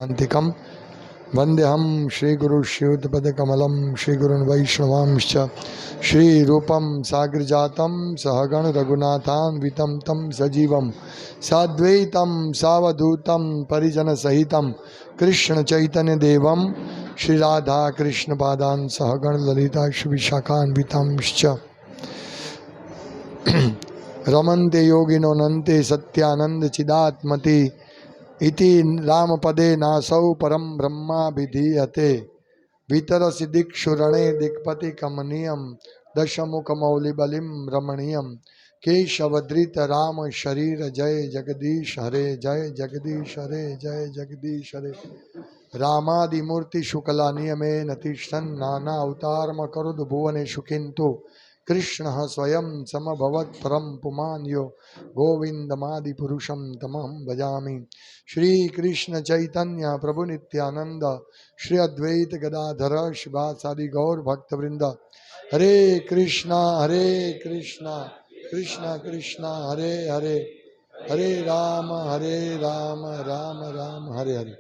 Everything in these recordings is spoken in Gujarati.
अंतिकम वंदेहम श्रीगुरु श्रीयुतपदकमलं श्रीगुरुन् वैष्णवांश्च श्रीरूपं साग्रजातं सहगण रघुनाथान्वितं तं सजीवं साद्वैतं सावधूतं परिजनसहितं कृष्णचैतन्यदेवं श्रीराधाकृष्णपादान् सहगण ललिता श्रीविशाखान्वितांश्च रमन्ते योगिनोऽनन्ते सत्यानन्दचिदात्मति इति रामपदे नासौ परम ब्रह्माभिधीयते वितरसि दिक्षुरणे दिक्पति कमनीयम दशमुखमौलिबलिं रमणीयम केशवधृत राम शरीर जय जगदीश हरे जय जगदीश हरे जय जगदीश हरे रामादिमूर्ति शुक्ला नियमेन तिष्ठन् नाना अवतारमकरुद भुवनेषु किन्तु कृष्ण स्वयं समभवत् परम पुमान् यो गोविंदमादिपुरुषं तमहं भजामि। श्री कृष्ण चैतन्य प्रभु नित्यानंद श्री अद्वैत गदाधर शिवासादि गौर भक्तवृंद हरे कृष्णा कृष्णा कृष्णा हरे हरे हरे राम राम राम हरे हरे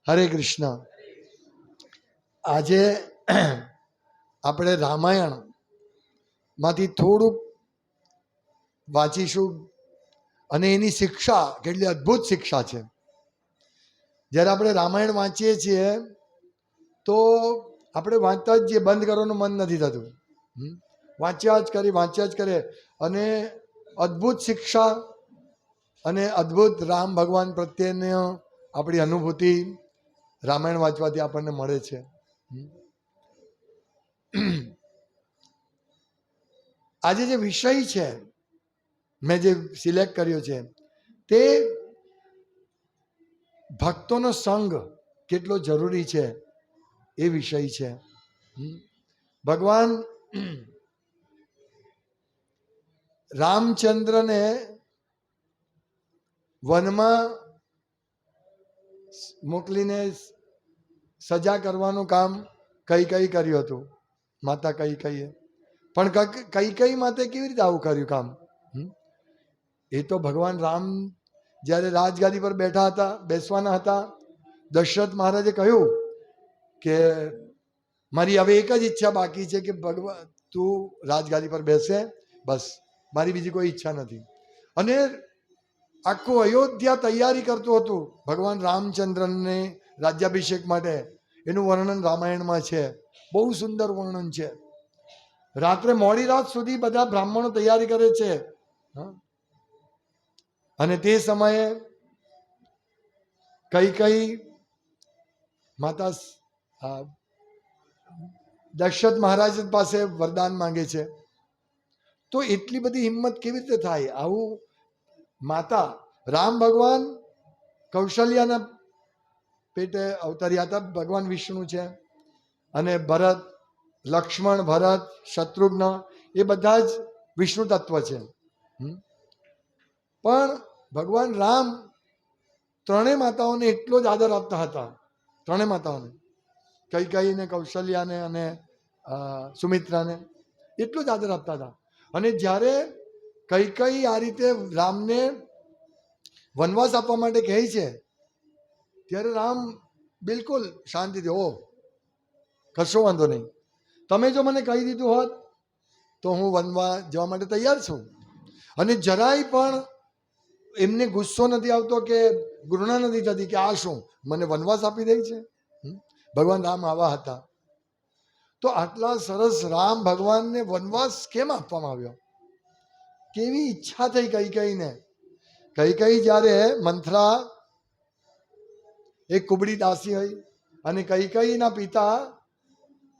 हरे कृष्ण। આજે આપણે રામાયણ માંથી થોડુંક વાંચીશું અને એની શિક્ષા કેટલી અદ્ભુત શિક્ષા છે. જ્યારે આપણે રામાયણ વાંચીએ છીએ તો આપણે વાંચતા જ જે બંધ કરવાનું મન નથી થતું, વાંચ્યા જ કરે અને અદ્ભુત શિક્ષા અને અદ્ભુત રામ ભગવાન પ્રત્યેની આપણી અનુભૂતિ રામાયણ વાંચવાથી આપણને મળે છે. આજે જે વિષય છે મેં જે સિલેક્ટ કર્યો છે તે ભક્તોનો સંગ કેટલો જરૂરી છે એ વિષય છે. ભગવાન રામચંદ્રને વનમાં મોકલીને સજા કરવાનું કામ કઈ કર્યું હતું, માતા કઈ પણ કઈ માતે કેવી રીતે આવું કર્યું કામ? એ તો ભગવાન રામ જ્યારે રાજગાદી પર બેસવાના હતા, દશરથ મહારાજે કહ્યું કે મારી હવે એક જ ઈચ્છા બાકી છે કે ભગવાન તું રાજગાદી પર બેસે, બસ મારી બીજી કોઈ ઈચ્છા નથી. અને આખું અયોધ્યા તૈયારી કરતું હતું ભગવાન રામચંદ્રને રાજ્યાભિષેક માટે. એનું વર્ણન રામાયણમાં છે, બહુ સુંદર વર્ણન છે. રાત્રે મોડી રાત સુધી બધા બ્રાહ્મણો તૈયારી કરે છે અને તે સમયે કઈ માતા દશરથ મહારાજ પાસે વરદાન માંગે છે. તો એટલી બધી હિંમત કેવી રીતે થાય? આવું માતા રામ ભગવાન કૌશલ્યાના પેટે અવતર્યા હતા, ભગવાન વિષ્ણુ છે, અને ભરત, લક્ષ્મણ, ભરત, શત્રુઘ્ન એ બધા જ વિષ્ણુ તત્વ છે. પણ ભગવાન રામ ત્રણેય માતાઓને એટલો જ આદર આપતા હતા, ત્રણેય માતાઓને, કૈકેયીને, કૌશલ્યાને અને સુમિત્રાને એટલો જ આદર આપતા હતા. અને જ્યારે કૈકેયી આ રીતે રામને વનવાસ આપવા માટે કહે છે ત્યારે રામ બિલકુલ શાંતિથી, ઓ કશો વાંધો નહીં, તમે જો મને કહી દીધું હોત તો હું વનવા જવા માટે તૈયાર છું. અને જરાય પણ એમને ગુસ્સો નથી આવતો કે ઘૃણા નથી થતી કે આ શું મને વનવાસ આપી દે છે. ભગવાન રામ આવા હતા. તો આટલા સરસ રામ ભગવાનને વનવાસ કેમ આપવામાં આવ્યો? કેવી ઈચ્છા થઈ કૈકેયીને? કૈકેયી જ્યારે મંથરા એક કુબડી દાસી હોય અને કૈકેયીના પિતા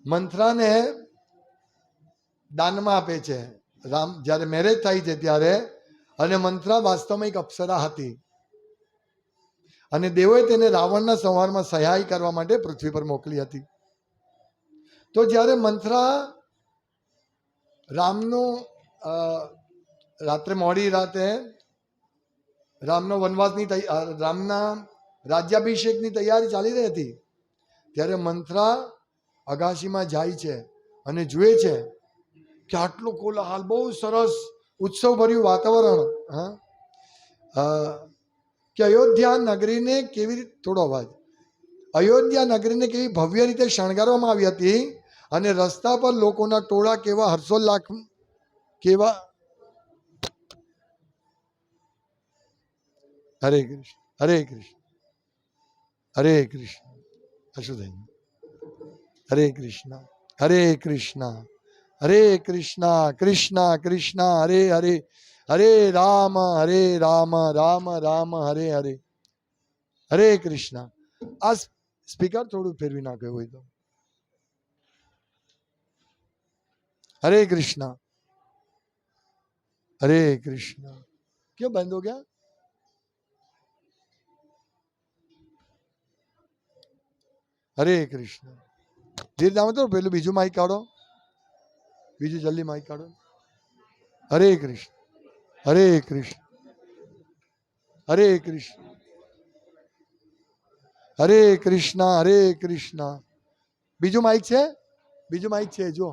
મંથરાને દાનમાં આપે છે. રામ જ્યારે મેરેજ થાય છે ત્યારે, અને મંથરા વાસ્તવમાં એક અપ્સરા હતી અને દેવોએ તેને રાવણના સંહારમાં સહાય કરવા માટે પૃથ્વી પર મોકલી હતી. તો જ્યારે મંથરા રામનું રાત્રે મોડી રાતે રામનો વનવાસની રામના રાજ્યાભિષેકની તૈયારી ચાલી રહી હતી ત્યારે મંથરા અગાશીમાં જાય છે અને જુએ છે કે આટલું કોલાહલ, બહુ સરસ ઉત્સવભર્યું વાતાવરણ, કે અયોધ્યા નગરીને કેવી રીતે, થોડો અવાજ, અયોધ્યા નગરીને કેવી ભવ્ય રીતે શણગારવામાં આવી હતી અને રસ્તા પર લોકોના ટોળા કેવા હર્ષોલ્લાસ કેવા. હરે કૃષ્ણ હરે કૃષ્ણ હરે કૃષ્ણ. શું થઈ? હરે કૃષ્ણ હરે કૃષ્ણ હરે કૃષ્ણ કૃષ્ણ કૃષ્ણ હરે હરે હરે રામ રામ રામ હરે હરે. હરે કૃષ્ણ. આ સ્પીકર થોડું ફેરવી નાખ્યું હોય તો. હરે કૃષ્ણ હરે કૃષ્ણ. ક્यों બંધ હો ગયા? હરે કૃષ્ણ. ધીરે ધામ તો પેલું બીજું માઇક કાઢો, બીજું જલ્દી માઇક કાઢો. હરે કૃષ્ણ હરે કૃષ્ણ હરે કૃષ્ણ હરે કૃષ્ણ હરે કૃષ્ણ. બીજું માઇક છે, બીજું માઇક છે જો.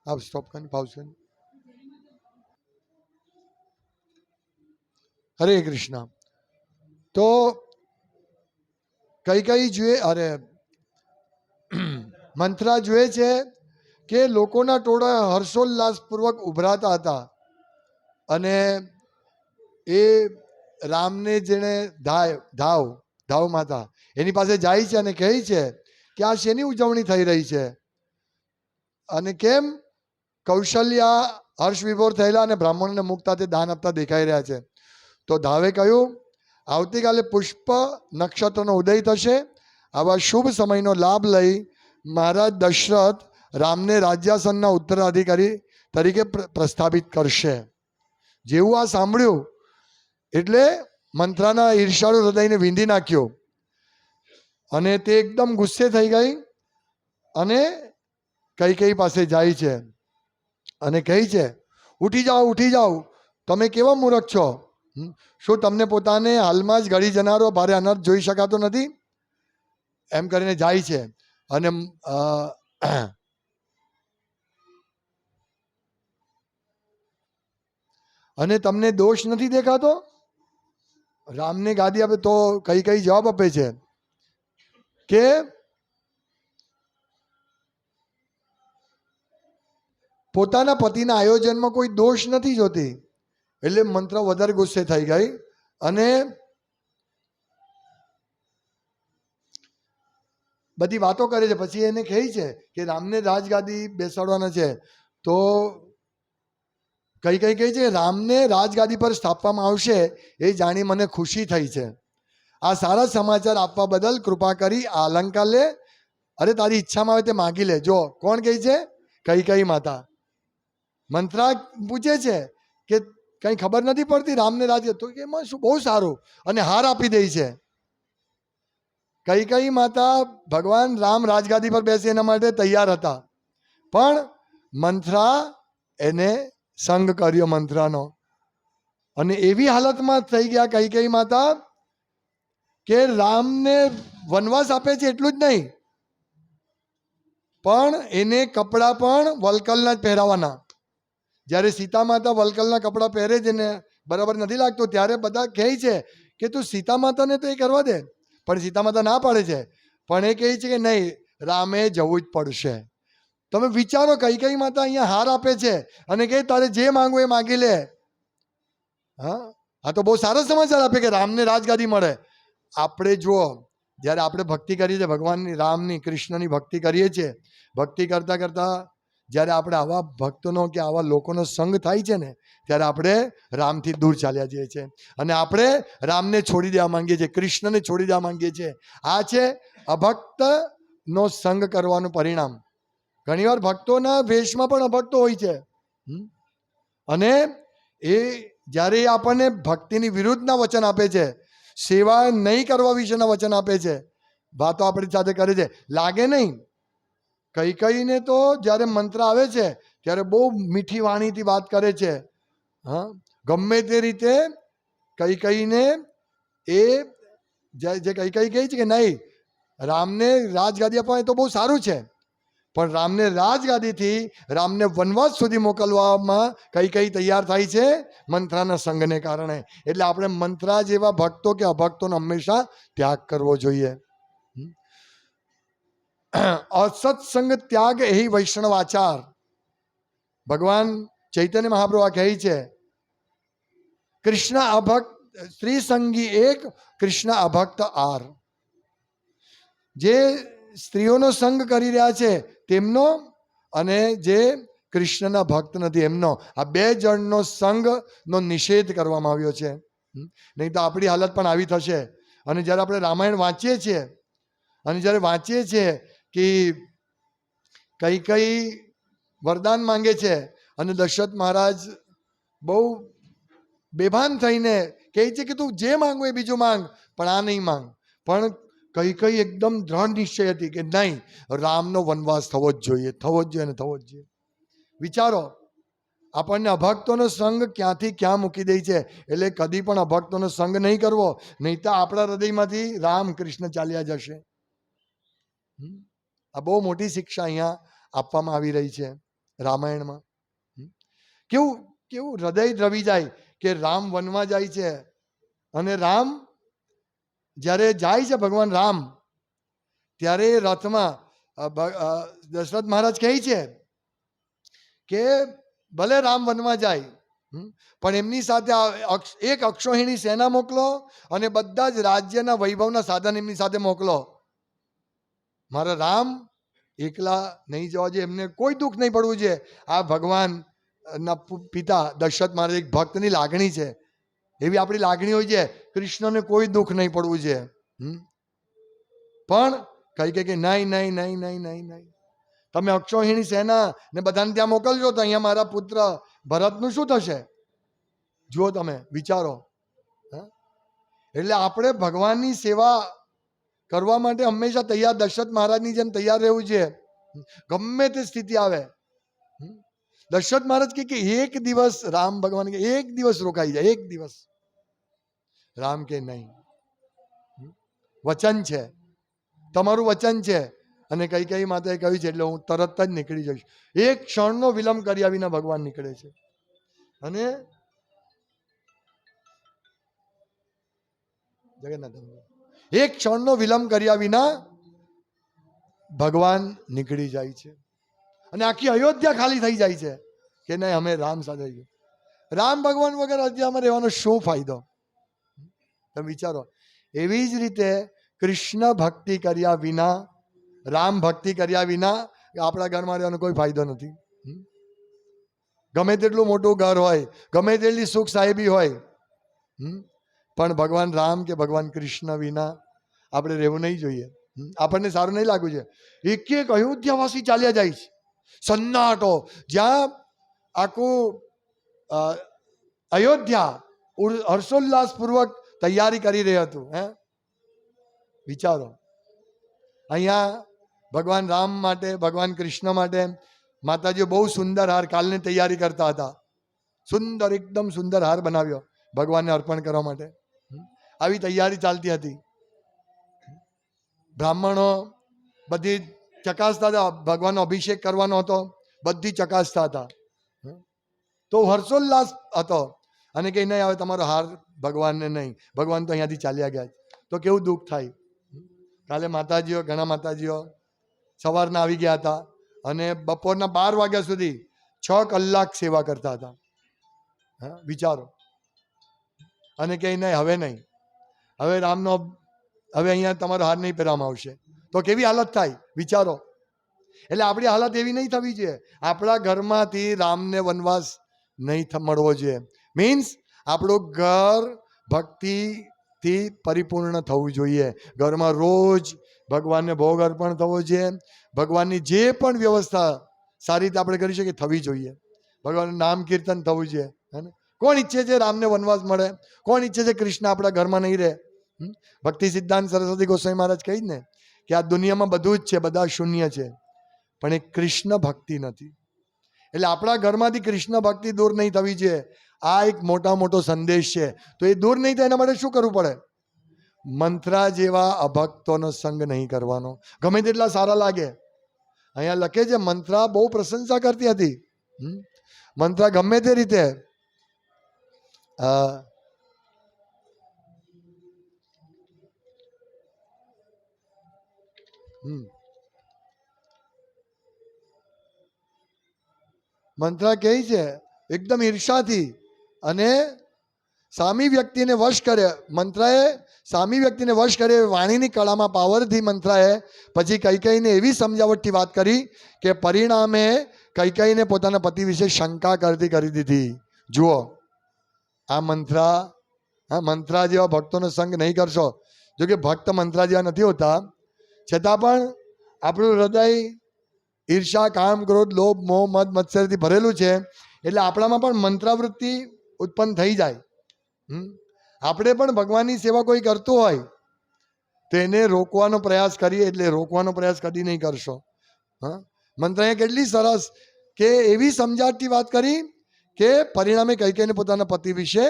આપ સ્ટોપ કરીને પાઉઝ કરીને. હરે કૃષ્ણ. તો કઈ જોઈએ, અરે મંથરા જોઈએ છે કે લોકોના ટોળા હર્ષોલ્લાસપૂર્વક ઉભરાતા હતા અને એ રામને જેને ધાવ માતા એની પાસે જાય છે અને કહે છે કે આ શેની ઉજવણી થઈ રહી છે અને કેમ કૌશલ્યા હર્ષ વિભોર થયેલા અને બ્રાહ્મણોને મુક્તા તે દાન આપતા દેખાઈ રહ્યા છે. તો ધાવે કહ્યું, આવતીકાલે પુષ્પ નક્ષત્રનો ઉદય થશે. આવા શુભ સમયનો લાભ લઈ મહારાજ દશરથ રામને રાજ્યાસનના ઉત્તરાધિકારી તરીકે પ્રસ્થાપિત કરશે. જેવું આ સાંભળ્યું એટલે મંથરાના ઈર્ષાળુ હૃદયને વીંધી નાખ્યો અને તે એકદમ ગુસ્સે થઈ ગઈ અને કઈ પાસે જાય છે અને કહે છે, ઉઠી જાઓ, તમે કેવા મૂર્ખ છો? શું તમને પોતાને હાલમાં જ ગળી જનારો ભારે અનર્થ જોઈ શકાતો નથી? એમ કરીને જાય છે અને અને તમને દોષ નથી દેખાતો? રામને ગાદી આપે તો કઈ જવાબ આપે છે કે પોતાના પતિના આયોજનમાં કોઈ દોષ નથી જોતી. એટલે મંત્ર વધારે ગુસ્સે થઈ ગઈ અને બધી વાતો કરે છે. પછી એને કહે છે કે રામને રાજગાદી બેસાડવાના છે. તો કઈ કહે છે રામને રાજગાદી પર સ્થાપવામાં આવશે એ જાણી મને ખુશી થઈ છે. આ સારા સમાચાર આપવા બદલ કૃપા કરી આ અલંકાર લે. અરે તારી ઈચ્છામાં આવે તે માગી લે. જો કોણ કહે છે? કઈ માતા. મંત્રા પૂછે છે કે કઈ ખબર નથી પડતી રામને રાજ, તો એમાં શું બહુ સારું, અને હાર આપી દે છે. કઈ માતા ભગવાન રામ રાજગાદી પર બેસે એના માટે તૈયાર હતા, પણ મંથરા એને સંગ કર્યો મંથરાનો અને એવી હાલતમાં થઈ ગયા કઈ માતા કે રામને વનવાસ આપે છે એટલું જ નહીં, પણ એને કપડાં પણ વલકલના જ પહેરાવાના. જ્યારે સીતા માતા વલકલના કપડાં પહેરે છે ને બરાબર નથી લાગતું, ત્યારે બધા કહે છે કે તું સીતા માતાને તો એ કરવા દે, પણ સીતા માતા ના પાડે છે. પણ એ કહે છે કે નહીં, રામે જવું જ પડશે. તમે વિચારો, કઈ માતા અહીંયા હાર આપે છે અને કે તારે જે માંગવું એ માગી લે. હા, તો બહુ સારા સમાચાર આપે કે રામને રાજગાદી મળે. આપણે જુઓ, જ્યારે આપણે ભક્તિ કરીએ છીએ ભગવાનની, રામની, કૃષ્ણની ભક્તિ કરીએ છીએ, ભક્તિ કરતા કરતા જ્યારે આપણે આવા ભક્તોનો કે આવા લોકોનો સંગ થાય છે ને, ત્યારે આપણે રામથી દૂર ચાલ્યા જઈએ છીએ અને આપણે રામને છોડી દેવા માંગીએ છીએ, કૃષ્ણને છોડી દેવા માંગીએ છીએ. આ છે અભક્તનો સંગ કરવાનું પરિણામ. ઘણીવાર ભક્તોના વેશમાં પણ અભક્તો હોય છે અને એ જ્યારે આપણને ભક્તિની વિરુદ્ધના વચન આપે છે, સેવા નહીં કરવા વિશેના વચન આપે છે, વાતો આપણી સાથે કરે છે, લાગે નહીં. કઈને તો જ્યારે મંત્ર આવે છે ત્યારે બહુ મીઠી વાણીથી વાત કરે છે. ગમે તે રીતે કઈને એ જે કઈ કહે છે કે નહીં, રામને રાજગાદી આપવા એ તો બહુ સારું છે, પણ રામને રાજગાદીથી રામને વનવાસ સુધી મોકલવામાં કઈ કઈ તૈયાર થાય છે? મંત્રાના સંગને કારણે. એટલે આપણે મંત્રા જેવા ભક્તો કે અભક્તોનો હંમેશા ત્યાગ કરવો જોઈએ. અસત્સંગ ત્યાગ એ વૈષ્ણવ આચાર. ભગવાન ચૈતન્ય મહાપ્રભુ કહે છે, કૃષ્ણ અભક્ત સ્ત્રી સંગી એક, કૃષ્ણ અભક્ત આર. જે સ્ત્રીઓનો સંગ કરી રહ્યા છે તેમનો, અને જે કૃષ્ણના ભક્ત નથી એમનો, આ બે જણનો સંગનો નિષેધ કરવામાં આવ્યો છે. નહીં તો આપણી હાલત પણ આવી થશે. અને જ્યારે આપણે રામાયણ વાંચીએ છીએ, અને જ્યારે વાંચીએ છીએ કે કઈ કઈ વરદાન માંગે છે, અને દશરથ મહારાજ બહુ બેભાન થઈને કહે છે કે તું જે માંગો એ બીજું માંગ, પણ આ નહીં માંગ. પણ કઈ કઈ એકદમ દ્રઢ નિશ્ચય હતી કે નહીં, રામનો વનવાસ થવો જ જોઈએ, થવો જ જોઈએ ને થવો જ જોઈએ. વિચારો, આપણને અભક્તોનો સંગ ક્યાંથી ક્યાં મૂકી દે છે. એટલે કદી પણ અભક્તોનો સંગ નહીં કરવો, નહીં તો આપણા હૃદયમાંથી રામ કૃષ્ણ ચાલ્યા જશે. આ બહુ મોટી શિક્ષા અહીંયા આપવામાં આવી રહી છે રામાયણમાં. કેવું કેવું હૃદય દ્રવી જાય કે રામ વનમાં જાય છે, અને રામ જ્યારે જાય છે, ભગવાન રામ, ત્યારે રથમાં દશરથ મહારાજ કહે છે કે ભલે રામ વનમાં જાય, પણ એમની સાથે એક અક્ષોહિણી સેના મોકલો, અને બધા જ રાજ્યના વૈભવના સાધન એમની સાથે મોકલો. મારા રામ એકલા નહીં જવા જોઈએ, એમને કોઈ દુઃખ નહીં પડવું જોઈએ. આ ભગવાનના પિતા દશરથ મહારાજ એક ભક્તની લાગણી છે. એવી આપણી લાગણી હોય છે, કૃષ્ણને કોઈ દુઃખ નહીં પડવું જોઈએ. પણ કઈ કે નહીં નહીં નહીં નહીં નહીં નહીં, તમે અક્ષોહિણી સેના ને બધાને ત્યાં મોકલજો તો અહીંયા મારા પુત્ર ભરતનું શું થશે? જુઓ, તમે વિચારો. એટલે આપણે ભગવાનની સેવા કરવા માટે હંમેશા તૈયાર, દશરથ મહારાજની જેમ તૈયાર રહેવું છે, ગમે તે સ્થિતિ આવે. દશરથ મહારાજ કે એક દિવસ, રામ ભગવાન કે એક દિવસ રોકાઈ જાય, એક દિવસ. રામ કે નહીં, વચન છે, તમારું વચન છે. અને કઈ કઈ માતાએ કહ્યું છે એટલે હું તરત જ નીકળી જઈશ. એક ક્ષણનો વિલંબ કર્યા વિના ભગવાન નીકળે છે. અને જગન્નાથ એક ક્ષણનો વિલંબ કર્યા વિના ભગવાન નીકળી જાય છે. અને આખી અયોધ્યા ખાલી થઈ જાય છે કે નહીં, અમે રામ સાથે ગયું. રામ ભગવાન વગર અયોધ્યામાં રહેવાનો શું ફાયદો? તમે વિચારો. એવી જ રીતે કૃષ્ણ ભક્તિ કર્યા વિના, રામ ભક્તિ કર્યા વિના આપણા ઘરમાં રહેવાનો કોઈ ફાયદો નથી. ગમે તેટલું મોટું ઘર હોય, ગમે તેટલી સુખ સાહેબી હોય, પણ ભગવાન રામ કે ભગવાન કૃષ્ણ વિના આપણે રહેવું નહીં જોઈએ. આપણને સારું નહીં લાગવું છે. એક એક અયોધ્યાવાસી ચાલ્યા જાય છે, સન્નાટો. જ્યાં આખું અયોધ્યા હર્ષોલ્લાસપૂર્વક તૈયારી કરી રહ્યું હતું. વિચારો, અહીંયા ભગવાન રામ માટે, ભગવાન કૃષ્ણ માટે માતાજીઓ બહુ સુંદર હાર કાલની તૈયારી કરતા હતા. સુંદર, એકદમ સુંદર હાર બનાવ્યો ભગવાનને અર્પણ કરવા માટે. આવી તૈયારી ચાલતી હતી. બ્રાહ્મણો બધી ચકાસતા હતા, ભગવાનનો અભિષેક કરવાનો હતો, બધી ચકાસતા હતા. તો હર્ષોલ્લાસ હતો. અને કે નહીં, હવે તમારો હાર ભગવાનને નહીં, ભગવાન તો અહીંયાથી ચાલ્યા ગયા. તો કેવું દુઃખ થાય. કાલે માતાજીઓ, ઘણા માતાજીઓ સવારના આવી ગયા હતા, અને બપોરના 12 વાગ્યા સુધી 6 કલાક સેવા કરતા હતા. વિચારો. અને કે નહીં, હવે નહીં, હવે રામનો, હવે અહીંયા તમારો હાર નહીં પહેરવામાં આવશે. તો કેવી હાલત થાય, વિચારો. એટલે આપણી હાલત એવી નહીં થવી જોઈએ. આપણા ઘરમાંથી રામને વનવાસ નહીં મળવો જોઈએ. મીન્સ આપણું ઘર ભક્તિથી પરિપૂર્ણ થવું જોઈએ. ઘરમાં રોજ ભગવાનને ભોગ અર્પણ થવો જોઈએ. ભગવાનની જે પણ વ્યવસ્થા સારી રીતે આપણે કરી શકીએ થવી જોઈએ. ભગવાનનું નામ કીર્તન થવું જોઈએ. કોણ ઈચ્છે છે રામને વનવાસ મળે? કોણ ઈચ્છે છે કૃષ્ણ આપણા ઘરમાં નહીં રહે? ભક્તિ સિદ્ધાંત સરસ્વતી ગોસ્વામી મહારાજ કહી ને કે આ દુનિયામાં બધું જ છે, બધા શૂન્ય છે, પણ એ કૃષ્ણ ભક્તિ નથી. એટલે આપણા ઘરમાંથી કૃષ્ણ ભક્તિ દૂર નહીં થવી જોઈએ. આ એક મોટો સંદેશ છે. તો એ દૂર નહીં થાય એના માટે શું કરવું પડે? મંત્રા જેવા અભક્તોનો સંગ નહીં કરવાનો. ગમે તેટલા સારા લાગે, અહીંયા લખે છે મંત્રા બહુ પ્રશંસા કરતી હતી. મંત્રા ગમે તે રીતે મંત્રા કહે છે એકદમ ઈર્ષાથી અને સામી વ્યક્તિને વશ કરે. મંત્રાએ સામી વ્યક્તિને વશ કરે વાણીની કળામાં પાવરથી મંત્રાએ પછી કૈકેયીને એવી સમજાવટથી વાત કરી કે પરિણામે કૈકેયીને પોતાના પતિ વિશે શંકા કરતી કરી દીધી. જુઓ આ મંત્રા જેવા ભક્તોનો સંગ નહીં કરશો. જો કે ભક્ત મંત્રા જેવા નથી હોતા, છતાં પણ આપણું હૃદય ઈર્ષા, કામ, ક્રોધ, લોભ, મોહ, મદ, મત્સરથી ભરેલું છે. એટલે આપણામાં પણ મંત્રાવૃત્તિ ઉત્પન્ન થઈ જાય. આપણે પણ ભગવાનની સેવા કોઈ કરતું હોય તો એને રોકવાનો પ્રયાસ કરીએ, એટલે રોકવાનો પ્રયાસ કદી નહીં કરશો. મંત્રાએ કેટલી સરસ કે એવી સમજાવટથી વાત કરી કે પરિણામે કૈકેયીને પોતાના પતિ વિશે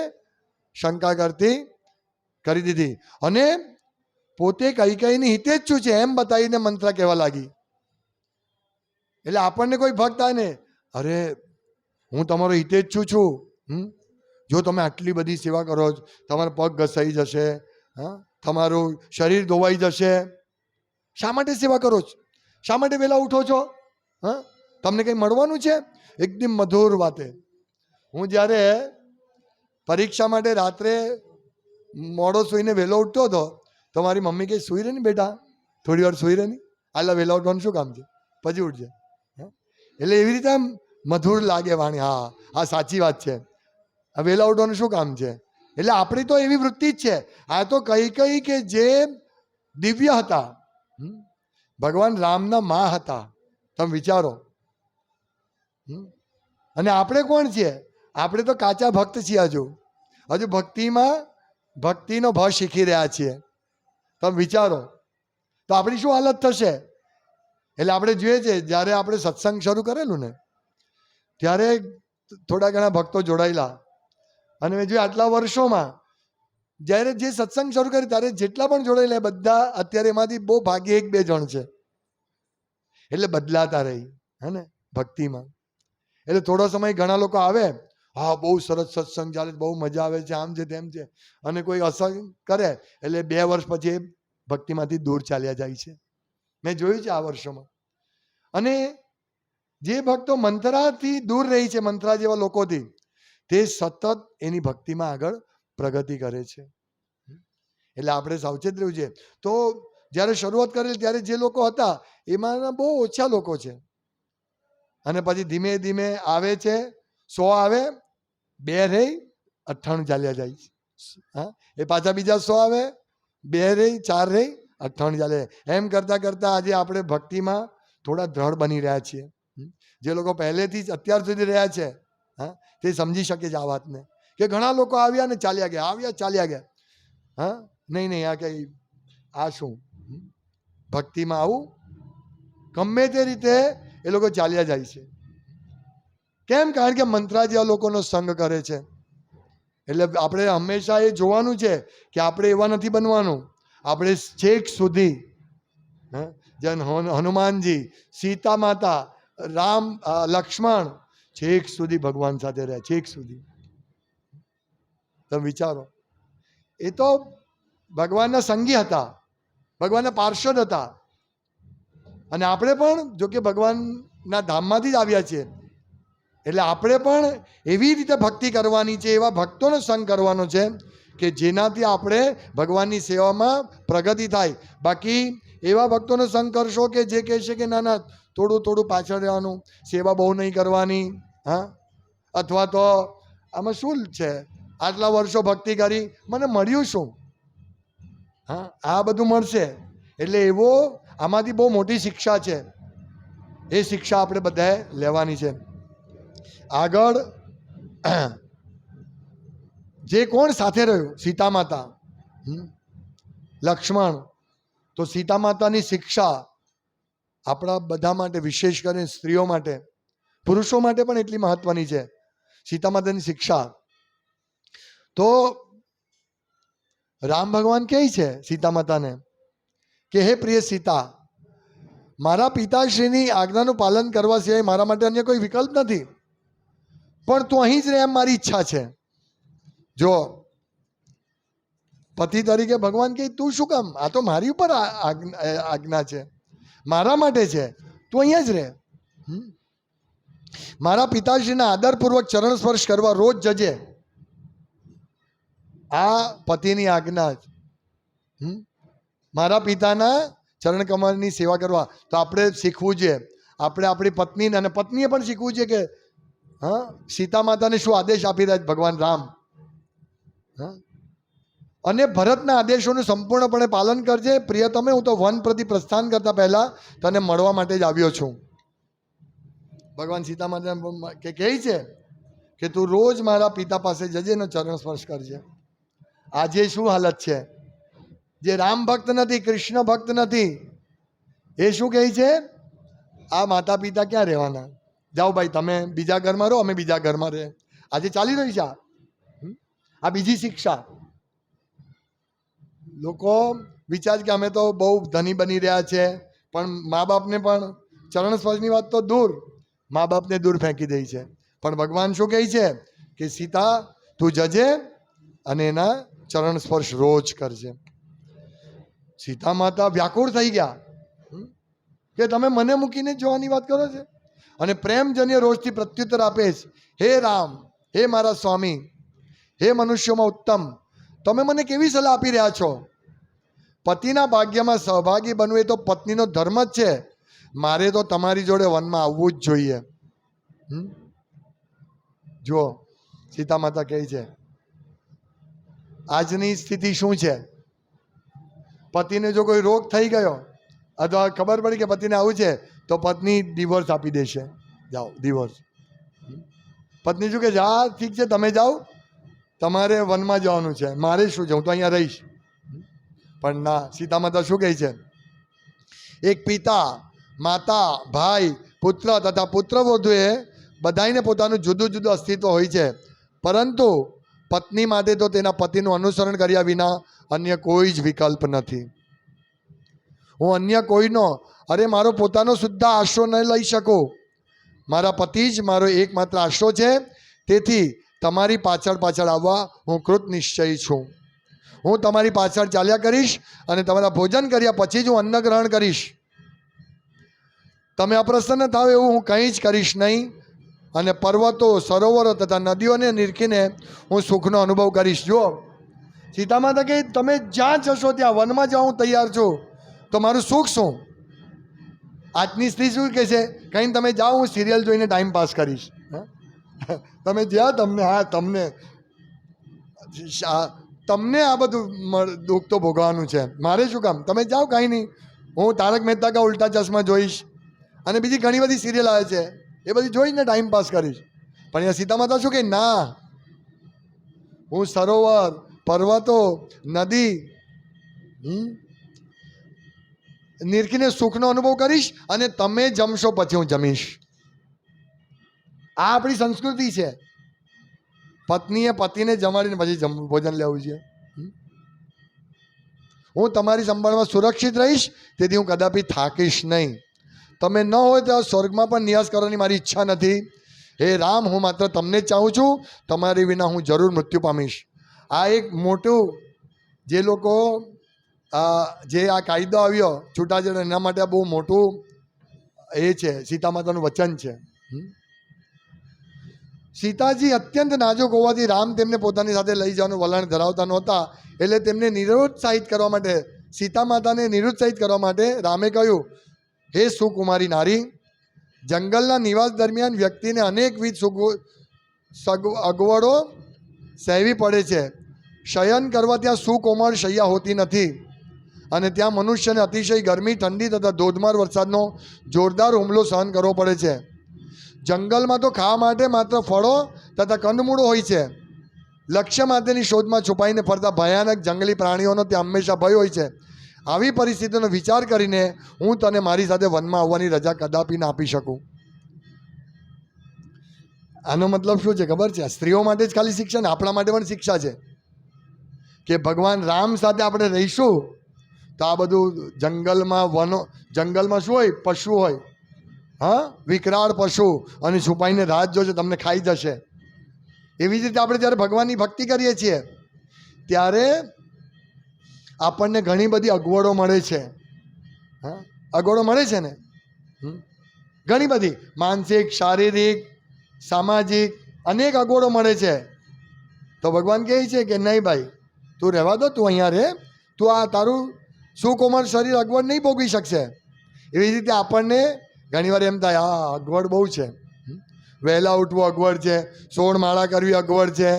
શંકા કરતી કરી દીધી. અને પોતે કૈકેયીની હિતેચ્છુ છે એમ બતાવીને મંત્રા કહેવા લાગી. એટલે આપણને કોઈ ભક્ત આવે ને, અરે હું તમારો હિતેચ્છુ છું, જો તમે આટલી બધી સેવા કરો છો, તમારા પગ ઘસાઈ જશે, તમારું શરીર ધોવાઈ જશે, શા માટે સેવા કરો છો? શા માટે વહેલા ઉઠો છો? તમને કંઈ મળવાનું છે? એકદમ મધુર વાતે. હું જ્યારે પરીક્ષા માટે રાત્રે મોડો સૂઈને વહેલો ઉઠતો હતો તો મારી મમ્મી કહે સૂઈ રહે ને બેટા, થોડી વાર સૂઈ રહે ને, આલા વહેલા ઉઠવાનું શું કામ છે, પછી ઉઠજે. એટલે એવી રીતે આમ મધુર લાગે વાણી. હા આ સાચી વાત છે, આ વહેલા ઉઠવાનું શું કામ છે? એટલે આપણી તો એવી વૃત્તિ જ છે. આ તો કૈકેયી કે જે દિવ્ય હતા, ભગવાન રામના માં હતા, તમે વિચારો. અને આપણે કોણ છીએ? આપણે તો કાચા ભક્ત છીએ. હજુ ભક્તિનો ભાવ શીખી રહ્યા છીએ. તમે વિચારો તો આપણી શું હાલત થશે? એટલે આપણે જોઈએ છે જ્યારે આપણે સત્સંગ શરૂ કરેલું ને ત્યારે થોડા ઘણા ભક્તો જોડાયેલા, અને મેં જોયું આટલા વર્ષોમાં જ્યારે જે સત્સંગ શરૂ કર્યું ત્યારે જેટલા પણ જોડાયેલા બધા અત્યારે એમાંથી બહુ ભાગ્ય 1-2 જણ છે. એટલે બદલાતા રહી હે ને ભક્તિમાં. એટલે થોડો સમય ઘણા લોકો આવે, હા બહુ સરસ સત્સંગ ચાલે, બહુ મજા આવે છે, આમ છે તેમ છે, અને કોઈ અસર કરે એટલે 2 વર્ષ પછી ભક્તિમાંથી દૂર ચાલ્યા જાય છે. મેં જોયું છે આ વર્ષોમાં. અને જે ભક્તો મંત્રાથી દૂર રહી છે, મંત્રા જેવા લોકોથી, તે સતત એની ભક્તિમાં આગળ પ્રગતિ કરે છે. એટલે આપણે સાવચેત રહેવું છે. તો જ્યારે શરૂઆત કરેલી ત્યારે જે લોકો હતા એમાંના બહુ ઓછા લોકો છે, અને પછી ધીમે ધીમે આવે છે. 100 આવે, 2 રહી, 98 ચાલ્યા જાય છે. એ પાછા બીજા 100 આવે, 2 રહી, 4 રહી, 98 ચાલે. એમ કરતા કરતા આજે આપણે ભક્તિમાં થોડા દ્રઢ બની રહ્યા છીએ. જે લોકો પહેલેથી જ અત્યાર સુધી રહ્યા છે તે સમજી શકે છે આ વાતને, કે ઘણા લોકો આવ્યા ને ચાલ્યા ગયા, આવ્યા ચાલ્યા ગયા. નહીં આ કઈ આ શું ભક્તિમાં આવું ગમે તે રીતે એ લોકો ચાલ્યા જાય છે. કેમ? કારણ કે મંત્રા જેવા લોકોનો સંગ કરે છે. એટલે આપણે હંમેશા એ જોવાનું છે કે આપણે એવા નથી બનવાનું. આપણે છેક સુધી જેમ હનુમાનજી, સીતા માતા, રામ, લક્ષ્મણ છેક સુધી ભગવાન સાથે રહ્યા, છેક સુધી. તમે વિચારો, એ તો ભગવાનના સંગી હતા, ભગવાનના પાર્ષદ હતા. અને આપણે પણ જો કે ભગવાનના ધામમાંથી જ આવ્યા છીએ, એટલે આપણે પણ એવી રીતે ભક્તિ કરવાની છે, એવા ભક્તોનો સંગ કરવાનો છે કે જેનાથી આપણે ભગવાનની સેવામાં પ્રગતિ થાય. બાકી એવા ભક્તોનો સંગ કરશો કે જે કહેશે કે ના ના થોડું થોડું પાછળ રહેવાનું, સેવા બહુ નહીં કરવાની, અથવા તો આમાં શું છે, આટલા વર્ષો ભક્તિ કરી, મને મળ્યું શું? આ બધું મળશે. એટલે એવો આમાંથી બહુ મોટી શિક્ષા છે. એ શિક્ષા આપણે બધાએ લેવાની છે. આગળ જે કોણ સાથે રહ્યું? સીતા માતા, લક્ષ્મણ. તો સીતા માતાની શિક્ષા આપણા બધા માટે, વિશેષ કરીને સ્ત્રીઓ માટે, પુરુષો માટે પણ એટલી મહત્વની છે. સીતા માતાની શિક્ષા તો રામ ભગવાન કહે છે સીતા માતાને કે હે પ્રિય સીતા, મારા પિતાશ્રીની આજ્ઞાનું પાલન કરવા સિવાય મારા માટે અન્ય કોઈ વિકલ્પ નથી, પણ તું અહીં જ રહે એમ મારી ઈચ્છા છે. જો પતિ તરીકે ભગવાન કહે તું શું કામ, આ તો મારી ઉપર આજ્ઞા છે, મારા માટે છે, તું અહીંયા જ રહે. મારા પિતાશ્રીના આદરપૂર્વક ચરણ સ્પર્શ કરવા રોજ જજે. આ પતિની આજ્ઞા જ. મારા પિતાના ચરણ કમળની સેવા કરવા તો આપણે શીખવું છે. આપણે આપણી પત્નીને અને પત્નીએ પણ શીખવું છે કે હા સીતા માતાને શું આદેશ આપી રહ્યા છે ભગવાન રામ. અને ભરતના આદેશોનું સંપૂર્ણપણે પાલન કરજે. પ્રિયતમે, હું તો વન પ્રતિ પ્રસ્થાન કરતા પહેલા તને મળવા માટે જ આવ્યો છું. ભગવાન સીતા માતા કહે છે કે તું રોજ મારા પિતા પાસે જજે ને ચરણ સ્પર્શ કરજે. આજે શું હાલત છે, જે રામ ભક્ત નથી, કૃષ્ણ ભક્ત નથી, એ શું કહે છે, આ માતા પિતા ક્યાં રહેવાના, જાઓ ભાઈ તમે બીજા ઘરમાં રહો, અમે બીજા ઘરમાં રહે. આજે ચાલી રહી છે આ બીજી શિક્ષા. લોકો વિચાર કે અમે તો બહુ ધની બની રહ્યા છે, પણ મા બાપને પણ ચરણ સ્પર્શની વાત તો દૂર, મા બાપને દૂર ફેંકી દે છે. પણ ભગવાન શું કહે છે કે સીતા તું જજે અને એના ચરણ સ્પર્શ રોજ કરજે. સીતા માતા વ્યાકુળ થઈ ગયા કે તમે મને મૂકીને જોવાની વાત કરો છો. અને પ્રેમજન્ય રોજથી પ્રત્યુત્તર આપે છે, હે રામ, હે મારા સ્વામી, હે મનુષ્યોમાં ઉત્તમ, તમે મને કેવી સલાહ આપી રહ્યા છો? પતિના ભાગ્યમાં સહભાગી બનવું એ તો પત્નીનો ધર્મ જ છે. મારે તો તમારી જોડે વનમાં આવવું જ જોઈએ. જુઓ સીતા માતા કહે છે આજની સ્થિતિ શું છે, પતિને જો કોઈ રોગ થઈ ગયો અથવા ખબર પડી કે પતિને આવું છે તો પત્ની ડિવોર્સ આપી દેશે. જાઓ ડિવોર્સ. પત્ની શું કે હા ઠીક છે તમે જાઓ, તમારે વનમાં જવાનું છે, મારે શું છે, હું તો અહીંયા રહીશ. પણ ના, સીતા માતા શું કહે છે, એક પિતા, માતા, ભાઈ, પુત્ર તથા પુત્રવધુએ બધાને પોતાનું જુદું જુદું અસ્તિત્વ હોય છે, પરંતુ પત્ની માટે તો તેના પતિનું અનુસરણ કર્યા વિના અન્ય કોઈ જ વિકલ્પ નથી. હું અન્ય કોઈનો, અરે મારો પોતાનો સુદ્ધા આશરો ન લઈ શકું. મારા પતિ જ મારો એકમાત્ર આશરો છે. તેથી તમારી પાછળ પાછળ આવવા હું કૃત નિશ્ચયી છું. હું તમારી પાછળ ચાલ્યા કરીશ અને તમારા ભોજન કર્યા પછી જ હું અન્ન ગ્રહણ કરીશ. તમે અપ્રસન્ન થાવ એવું હું કંઈ જ કરીશ નહીં. અને પર્વતો, સરોવરો તથા નદીઓને નિરખીને હું સુખનો અનુભવ કરીશ. જુઓ સીતા માતા કહે તમે જ્યાં જશો ત્યાં વનમાં જવા હું તૈયાર છું, તો મારું સુખ શું? આજની સ્ત્રી શું કહે છે, કંઈ તમે જાઓ હું સિરિયલ જોઈને ટાઈમ પાસ કરીશ. તમે જ્યાં તમને હા તમને આ બધું દુઃખ તો ભોગવવાનું છે, મારે શું કામ, તમે જાઓ કાંઈ નહીં, હું તારક મહેતા કા ઉલ્ટા ચશ્મા જોઈશ અને બીજી ઘણી બધી સિરિયલ આવે છે એ બધી જોઈને ટાઈમ પાસ કરીશ. પણ અહીંયા સીતા માતા શું કહે, ના, હું સરોવર, પર્વતો, નદી નિરખીને સુખનો અનુભવ કરીશ અને તમે જમશો પછી હું જમીશ. આ આપણી સંસ્કૃતિ છે. પત્નીએ પતિને જમાડીને પછી ભોજન લેવું છે. હું તમારી સંભાળમાં સુરક્ષિત રહીશ, તેથી હું કદાપી થાકીશ નહીં. તમે ન હોય તો સ્વર્ગમાં પણ નિવાસ કરવાની મારી ઈચ્છા નથી. હે રામ, હું માત્ર તમને જ ચાહું છું, તમારી વિના હું જરૂર મૃત્યુ પામીશ. આ એક મોટું જે લોકો જે આ કાયદો આવ્યો છૂટાછેડા એના માટે બહુ મોટું એ છે, સીતા માતાનું વચન છે. સીતાજી અત્યંત નાજુક હોવાથી રામ તેમને પોતાની સાથે લઈ જવાનું વલણ ધરાવતા નહોતા, એટલે તેમને નિરુત્સાહિત કરવા માટે, સીતા માતાને નિરુત્સાહિત કરવા માટે રામે કહ્યું, હે સુકુમારી નારી, જંગલના નિવાસ દરમિયાન વ્યક્તિને અનેકવિધ અગવડો સહેવી પડે છે. શયન કરવા ત્યાં સુકોમળ શૈયા હોતી નથી અને ત્યાં મનુષ્યને અતિશય ગરમી, ઠંડી તથા ધોધમાર વરસાદનો જોરદાર હુમલો સહન કરવો પડે છે. જંગલમાં તો ખાવા માટે માત્ર ફળો તથા કંદમૂળો હોય છે. લક્ષ્ય માટેની શોધમાં છુપાઈને ફરતા ભયાનક જંગલી પ્રાણીઓનો ત્યાં હંમેશા ભય હોય છે. આવી પરિસ્થિતિનો વિચાર કરીને હું તને મારી સાથે વનમાં આવવાની રજા કદાપી ના આપી શકું. આનો મતલબ શું છે ખબર છે? સ્ત્રીઓ માટે જ ખાલી શિક્ષા ને આપણા માટે પણ શિક્ષા છે કે ભગવાન રામ સાથે આપણે રહીશું તો આ બધું જંગલમાં વનો, જંગલમાં શું હોય? પશુ હોય, હા, વિકરાળ પશુ, અને છુપાઈને રાત જોશે, તમને ખાઈ જશે. એવી જ રીતે આપણે જ્યારે ભગવાનની ભક્તિ કરીએ છીએ ત્યારે આપણને ઘણી બધી અગવડો મળે છે. હા, અગવડો મળે છે ને, ઘણી બધી માનસિક, શારીરિક, સામાજિક અનેક અગવડો મળે છે. તો ભગવાન કહે છે કે નહીં ભાઈ, તું રહેવા દો, તું અહીંયા રહે, તું આ તારું સુકોમળ શરીર અગવડ નહીં ભોગવી શકશે. એવી રીતે આપણને ઘણીવાર એમ થાય, આ અગવડ બહુ છે, વહેલા ઉઠવું અગવડ છે, 16 માળા કરવી અગવડ છે,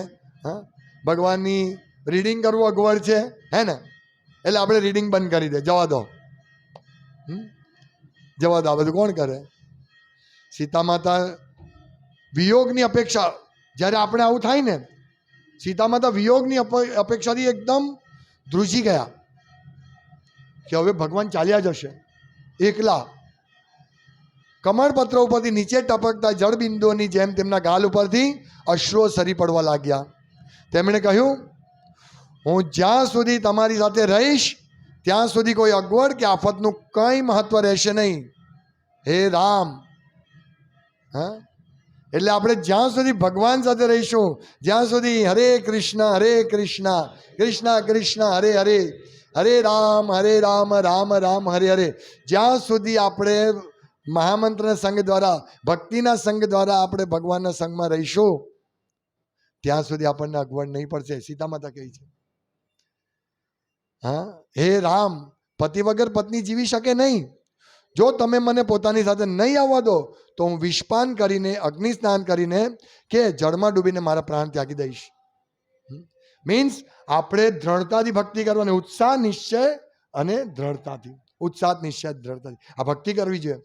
હા, ભગવાનની રીડિંગ કરવું અગવડ છે, હે ને? એટલે આપણે રીડિંગ બંધ કરી દે, જવા દો, જવા દો, આ બધું કોણ કરે? સીતા માતા વિયોગની અપેક્ષા, જ્યારે આપણે આવું થાય ને, સીતા માતા વિયોગની અપેક્ષાથી એકદમ ધ્રુજી ગયા કે હવે ભગવાન ચાલ્યા જશે એકલા. કમળપત્ર ઉપરથી નીચે ટપકતા જળબિંદુઓની જેમ તેમના ગાલ ઉપરથી અશ્રુઓ સરી પડવા લાગ્યા. તેમણે કહ્યું, હું જ્યાં સુધી તમારી સાથે રહીશ ત્યાં સુધી કોઈ અગવડ કે આફતનું કંઈ મહત્વ રહેશે નહીં. હે રામ, હા, એટલે આપણે જ્યાં સુધી ભગવાન સાથે રહીશું, જ્યાં સુધી હરે કૃષ્ણ કૃષ્ણ કૃષ્ણ હરે હરે, હરે રામ રામ રામ હરે હરે, જ્યાં સુધી આપણે મહામંત્રના સંગ દ્વારા, ભક્તિના સંગ દ્વારા આપણે ભગવાનના સંગમાં રહીશું ત્યાં સુધી આપણને અગવડ નહીં પડશે. સીતા માતા કહી છે, હા, હે રામ, પતિ વગર પત્ની જીવી શકે નહીં. જો તમે મને પોતાની સાથે નહીં આવવા દો તો હું વિષપાન કરીને, અગ્નિ સ્નાન કરીને કે જળમાં ડૂબીને મારા પ્રાણ ત્યાગી દઈશ. મીન્સ આપણે દ્રઢતાથી ભક્તિ કરવાની, ઉત્સાહ, નિશ્ચય અને દ્રઢતાથી. ઉત્સાહ, નિશ્ચય, દ્રઢતાથી આ ભક્તિ કરવી જોઈએ.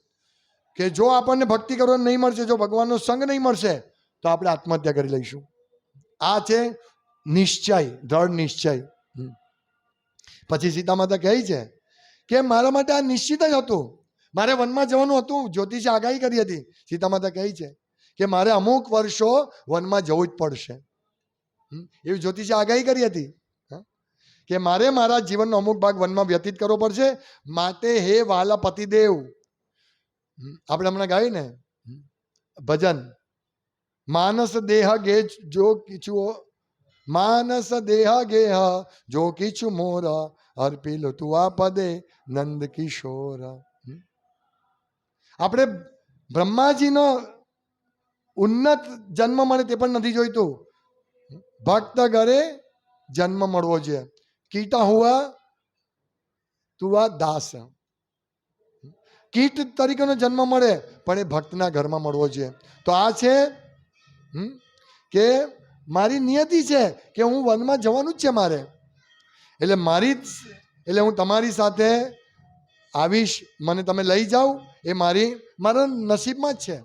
કે જો આપણને ભક્તિ કરવાનું નહીં મળશે, જો ભગવાનનો સંગ નહીં મળશે તો આપણે આત્મહત્યા કરી લઈશું. આ છે નિશ્ચય, દ્રઢ નિશ્ચય. પછી સીતા માતા કહે છે કે મારા માટે આ નિશ્ચિત જ હતું, મારે વનમાં જવાનું હતું, જ્યોતિષે આગાહી કરી હતી. સીતા માતા કહે છે કે મારે અમુક વર્ષો વનમાં જવું જ પડશે, એવી જ્યોતિષે આગાહી કરી હતી કે મારે મારા જીવનનો અમુક ભાગ વનમાં વ્યતીત કરવો પડશે. માટે હે વાલા પતિદેવ, આપણે હમણાં ગાયું ને ભજન, માનસ દેહ ગે જો કિછુ, માનસ દેહ ગેહ જો કિછુ મોર, અર્પિલ તું આ પદે નંદ કિશોર. આપણે બ્રહ્માજીનો ઉન્નત જન્મ મળે તે પણ નથી જોઈતું, ભક્ત ઘરે જન્મ મળવો જોઈએ. કીટા હુઆ તું આ દાસ, કીટ તરીકેનો જન્મ મળે પણ એ ભક્તના ઘરમાં મળવો જોઈએ. તો આ છે કે મારી નિયતિ છે કે હું વનમાં જવાનું જ છે મારે, એટલે હું તમારી સાથે આવીશ, મને તમે લઈ જાઓ, એ મારા નસીબમાં જ છે.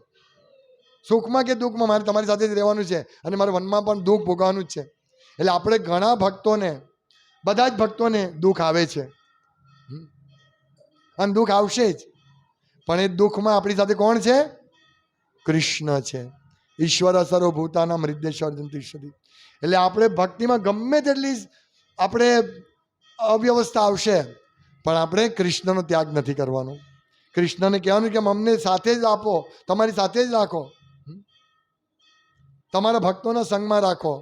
સુખમાં કે દુઃખમાં મારે તમારી સાથે જ રહેવાનું છે, અને મારે વનમાં પણ દુઃખ ભોગવવાનું જ છે. એટલે આપણે ઘણા ભક્તોને, બધા જ ભક્તોને દુઃખ આવે છે, અને દુઃખ આવશે જ, પણ એ દુઃખમાં આપણી સાથે કોણ છે? કૃષ્ણ છે. ઈશ્વર સર્વભૂતાનાં હૃદયેશ્વર જંતિષ્ઠતિ. એટલે આપણે ભક્તિમાં ગમે તેટલી આપણે અવ્યવસ્થા આવશે પણ આપણે કૃષ્ણનો ત્યાગ નથી કરવાનો. કૃષ્ણને કહેવાનું કે અમને સાથે જ આપો, તમારી સાથે જ રાખો, તમારા ભક્તોના સંગમાં રાખો.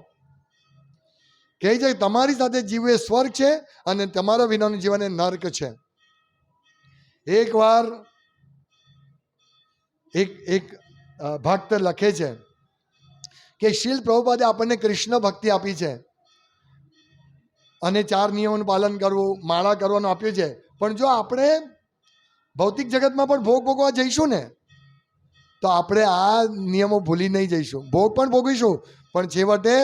કહે છે તમારી સાથે જીવવું એ સ્વર્ગ છે અને તમારા વિનાનું જીવન એ નર્ક છે. એકવાર એક ભક્ત લખે છે કે શીલ પ્રભુપાદે આપણને કૃષ્ણ ભક્તિ આપી છે અને 4 નિયમોનું પાલન કરવું, માળા કરવાનું આપ્યું છે, પણ જો આપણે ભૌતિક જગતમાં પણ ભોગ ભોગવા જઈશું ને તો આપણે આ નિયમો ભૂલી નહીં જઈશું. ભોગ પણ ભોગવીશું પણ છેવટે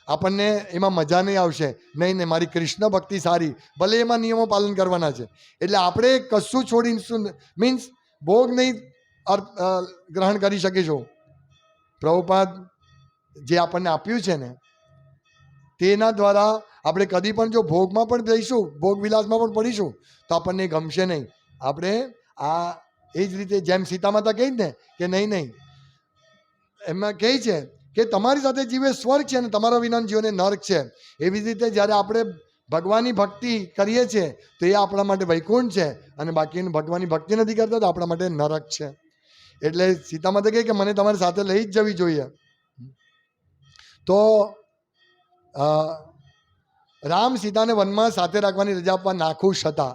આપણને એમાં મજા નહીં આવશે. નહીં, મારી કૃષ્ણ ભક્તિ સારી, ભલે એમાં નિયમો પાલન કરવાના છે. એટલે આપણે કશું છોડીશું, મીન્સ ભોગ નહીં ગ્રહણ કરી શકીશું. પ્રભુપાદ જે આપણને આપ્યું છે ને તેના દ્વારા આપણે કદી પણ જો ભોગમાં પણ જઈશું, ભોગ વિલાસમાં પણ પડીશું તો આપણને ગમશે નહીં. આપણે આ એ જ રીતે જેમ સીતા માતા કહી ને કે નહીં, એમાં કહે છે કે તમારી સાથે જીવે સ્વર્ગ છે અને તમારા વિનાનું જીવન એ નર્ક છે. એવી જ રીતે જ્યારે આપણે ભગવાનની ભક્તિ કરીએ છીએ તો એ આપણા માટે વૈકુંઠ છે, અને બાકી ભગવાનની ભક્તિ નથી કરતા તો આપણા માટે નરક છે. એટલે સીતા માતા કહે કે મને તમારી સાથે લઈ જ જવી જોઈએ. તો રામ સીતાને વનમાં સાથે રાખવાની રજા આપવા નાખુશ હતા,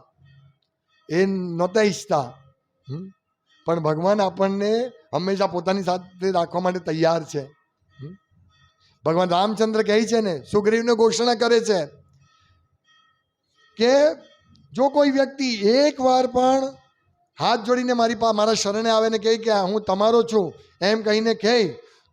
એ નહોતા ઈચ્છતા. પણ ભગવાન આપણને હંમેશા પોતાની સાથે રાખવા માટે તૈયાર છે. ભગવાન રામચંદ્ર કહે છે ને, સુગ્રીવને ઘોષણા કરે છે કે જો કોઈ વ્યક્તિ એક વાર પણ હાથ જોડીને મારા શરણે આવે ને કહે કે હું તમારો છું એમ કહીને કહે,